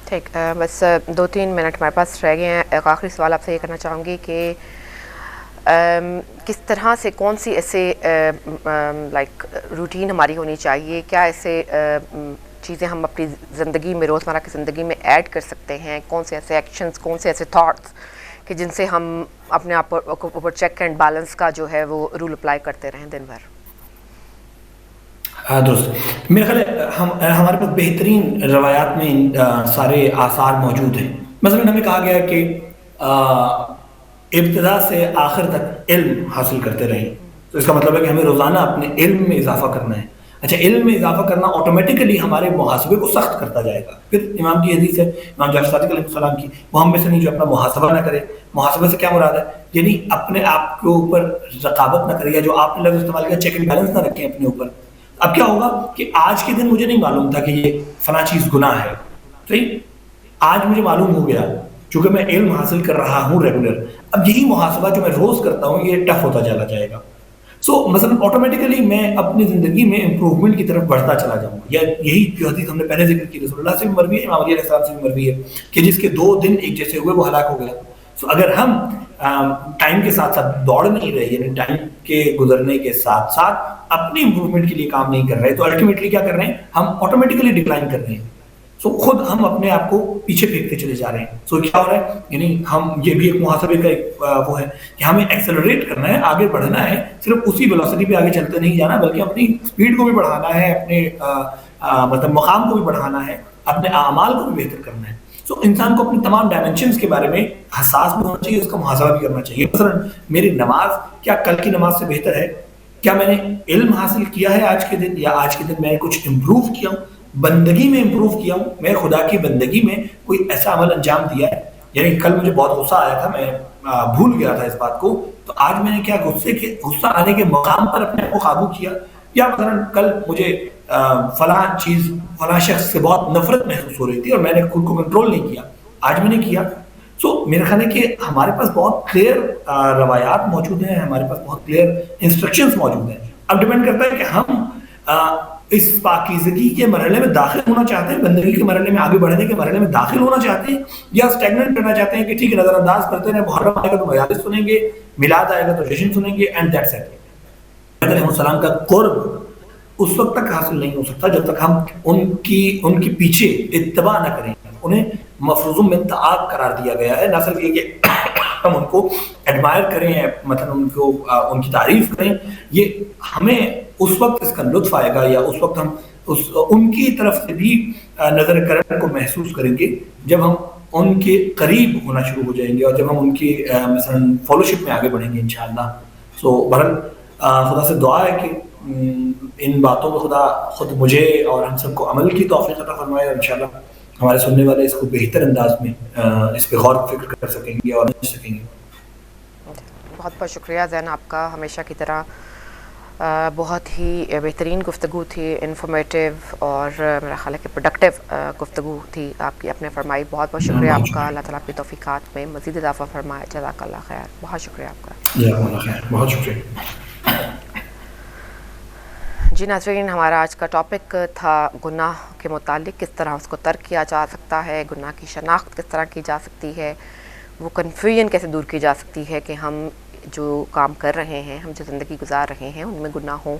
ٹھیک، بس 2-3 منٹ ہمارے پاس رہ گئے ہیں. ایک آخری سوال آپ سے یہ کرنا چاہوں گی کہ کس طرح سے کون سی ایسے لائک روٹین ہماری ہونی چاہیے، کیا ایسے چیزیں ہم اپنی زندگی میں، روزمرہ کی زندگی میں ایڈ کر سکتے ہیں، کون سے ایسے ایکشنز، کون سے ایسے تھاٹس کہ جن سے ہم اپنے آپ کو اوپر چیک اینڈ بیلنس کا جو ہے وہ رول اپلائی کرتے رہیں دن بھر؟ درست. میرا خیال ہے ہمارے پاس بہترین روایات میں سارے آثار موجود ہیں. مثلا ہمیں کہا گیا کہ ابتدا سے آخر تک علم حاصل کرتے رہیں. تو اس کا مطلب ہے کہ ہمیں روزانہ اپنے علم میں اضافہ کرنا ہے. اچھا، علم میں اضافہ کرنا آٹومیٹیکلی ہمارے محاسبے کو سخت کرتا جائے گا. پھر امام کی حدیث ہے، امام جعفر صادق علیہ السلام کی، وہ ہم میں سے نہیں جو اپنا محاسبہ نہ کرے. محاسبے سے کیا مراد ہے؟ یعنی اپنے آپ کے اوپر رقابت نہ کرے، یا جو آپ نے لفظ استعمال کیا چیک اینڈ بیلنس نہ رکھیں اپنے اوپر. اب کیا ہوگا کہ آج کے دن مجھے نہیں معلوم تھا کہ یہ فلاں چیز گناہ ہے، صحیح، آج مجھے معلوم ہو گیا چونکہ میں علم حاصل کر رہا ہوں ریگولر. اب یہی محاسبہ جو میں روز کرتا ہوں یہ ٹف ہوتا چلا جائے گا. سو مثلا آٹومیٹیکلی میں اپنی زندگی میں امپروومنٹ کی طرف بڑھتا چلا جاؤں گا. یا یہی جو حدیث ہم نے پہلے ذکر کی رسول اللہ سے بھی مروی ہے، امام علی علیہ السلام سے بھی مروی ہے کہ جس کے 2 دن ایک جیسے ہوئے وہ ہلاک ہو گیا. سو اگر ہم ٹائم کے ساتھ ساتھ دوڑ نہیں رہے، یعنی ٹائم کے گزرنے کے ساتھ ساتھ اپنی امپروومنٹ کے لیے کام نہیں کر رہے، تو الٹیمیٹلی کیا کر رہے ہیں؟ ہم آٹومیٹیکلی ڈکلائن کر رہے ہیں. سو خود ہم اپنے آپ کو پیچھے پھینکتے چلے جا رہے ہیں. سو کیا ہو رہا ہے؟ یعنی ہم یہ بھی ایک محاسبے کا ایک وہ ہے کہ ہمیں ایکسلریٹ کرنا ہے، آگے بڑھنا ہے. صرف اسی ویلوسٹی پہ آگے چلتے نہیں جانا، بلکہ اپنی اسپیڈ کو بھی بڑھانا ہے، اپنے مطلب مقام کو بھی بڑھانا ہے، اپنے اعمال کو بھی بہتر کرنا ہے. سو انسان کو اپنی تمام ڈائمینشنز کے بارے میں حساس بھی ہونا چاہیے، اس کا محاسبہ بھی کرنا چاہیے. مثلا میری نماز کیا کل کی نماز سے بہتر ہے؟ کیا میں نے علم حاصل کیا ہے آج کے دن، یا آج کے دن میں نے کچھ امپروو کیا ہوں، بندگی میں امپروو کیا ہوں، میں خدا کی بندگی میں کوئی ایسا عمل انجام دیا ہے؟ یعنی کل مجھے بہت غصہ آیا تھا، میں بھول گیا تھا اس بات کو، تو آج میں نے کیا غصہ آنے کے مقام پر اپنے آپ کو قابو کیا؟ یا مثلا کل مجھے فلاں شخص سے بہت نفرت محسوس ہو رہی تھی اور میں نے خود کو کنٹرول نہیں کیا، آج میں نے کیا. سو میرا خیال ہے کہ ہمارے پاس بہت کلیئر روایات موجود ہیں، ہمارے پاس بہت کلیئر انسٹرکشنز موجود ہیں. اب ڈیپینڈ کرتا ہے کہ ہم اس پاکیزگی کے مرحلے میں داخل ہونا چاہتے ہیں، بندگی کے مرحلے میں، آگے بڑھنے کے مرحلے میں داخل ہونا چاہتے ہیں، یا اسٹیگننٹ کرنا چاہتے ہیں کہ ٹھیک ہے نظر انداز کرتے ہیں، محرم آئے گا تو میلاد سنیں گے، میلاد آئے گا تو جشن سنیں گے، اینڈ دیٹس اٹ. علیہ السلام کا قرب اس وقت تک حاصل نہیں ہو سکتا جب تک ہم ان کی پیچھے اتباع نہ کریں. انہیں مفروض من تعاق قرار دیا گیا ہے، نہ صرف یہ کہ ہم ان کو ایڈمائر کریں، مطلب ان کی تعریف کریں، یہ ہمیں اس وقت اس کا لطف آئے گا، یا اس وقت ہم ان کی طرف سے بھی نظر کرم کو محسوس کریں گے جب ہم ان کے قریب ہونا شروع ہو جائیں گے، اور جب ہم ان کی مثلا فالوشپ میں آگے بڑھیں گے انشاءاللہ. سو بہرحال خدا سے دعا ہے کہ ان باتوں میں خدا خود مجھے اور ہم سب کو عمل کی توفیق عطا فرمائے، اور انشاءاللہ ہمارے سننے والے اس کو بہتر انداز میں اس پہ غور و فکر کر سکیں گے اور سمجھ سکیں گے. بہت بہت شکریہ زین آپ کا، ہمیشہ کی طرح بہت ہی بہترین گفتگو تھی، انفارمیٹیو اور میرا خیال ہے کہ پروڈکٹیو گفتگو تھی آپ کی، اپنے فرمائی. بہت بہت شکریہ آپ کا، اللہ تعالیٰ آپ کی توفیقات میں مزید اضافہ فرمائے. جزاک اللہ خیر، بہت شکریہ آپ کا. جزاک اللہ خیر، بہت شکریہ. جی ناظرین، ہمارا آج کا ٹاپک تھا گناہ کے متعلق، کس طرح اس کو ترک کیا جا سکتا ہے، گناہ کی شناخت کس طرح کی جا سکتی ہے، وہ کنفیوژن کیسے دور کی جا سکتی ہے کہ ہم جو کام کر رہے ہیں، ہم جو زندگی گزار رہے ہیں، ان میں گناہوں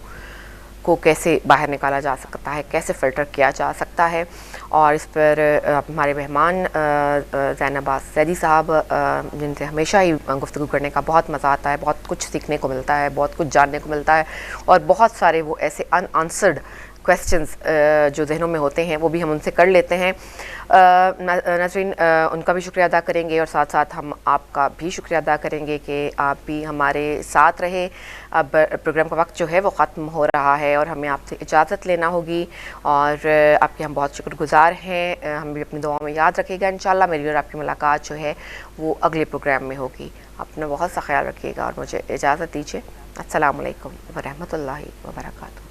کو کیسے باہر نکالا جا سکتا ہے، کیسے فلٹر کیا جا سکتا ہے. اور اس پر ہمارے مہمان زین عباس زیدی صاحب، جن سے ہمیشہ ہی گفتگو کرنے کا بہت مزہ آتا ہے، بہت کچھ سیکھنے کو ملتا ہے، بہت کچھ جاننے کو ملتا ہے، اور بہت سارے وہ ایسے ان آنسرڈ کویسچنز جو ذہنوں میں ہوتے ہیں وہ بھی ہم ان سے کر لیتے ہیں. ناظرین، ان کا بھی شکریہ ادا کریں گے، اور ساتھ ساتھ ہم آپ کا بھی شکریہ ادا کریں گے کہ آپ بھی ہمارے ساتھ رہے. اب پروگرام کا وقت جو ہے وہ ختم ہو رہا ہے اور ہمیں آپ سے اجازت لینا ہوگی، اور آپ کے ہم بہت شکر گزار ہیں. ہم بھی اپنی دعاؤں میں یاد رکھے گا. انشاءاللہ میری اور آپ کی ملاقات جو ہے وہ اگلے پروگرام میں ہوگی. اپنا بہت سا خیال رکھیے گا اور مجھے اجازت دیجیے. السلام علیکم ورحمۃ اللہ وبرکاتہ.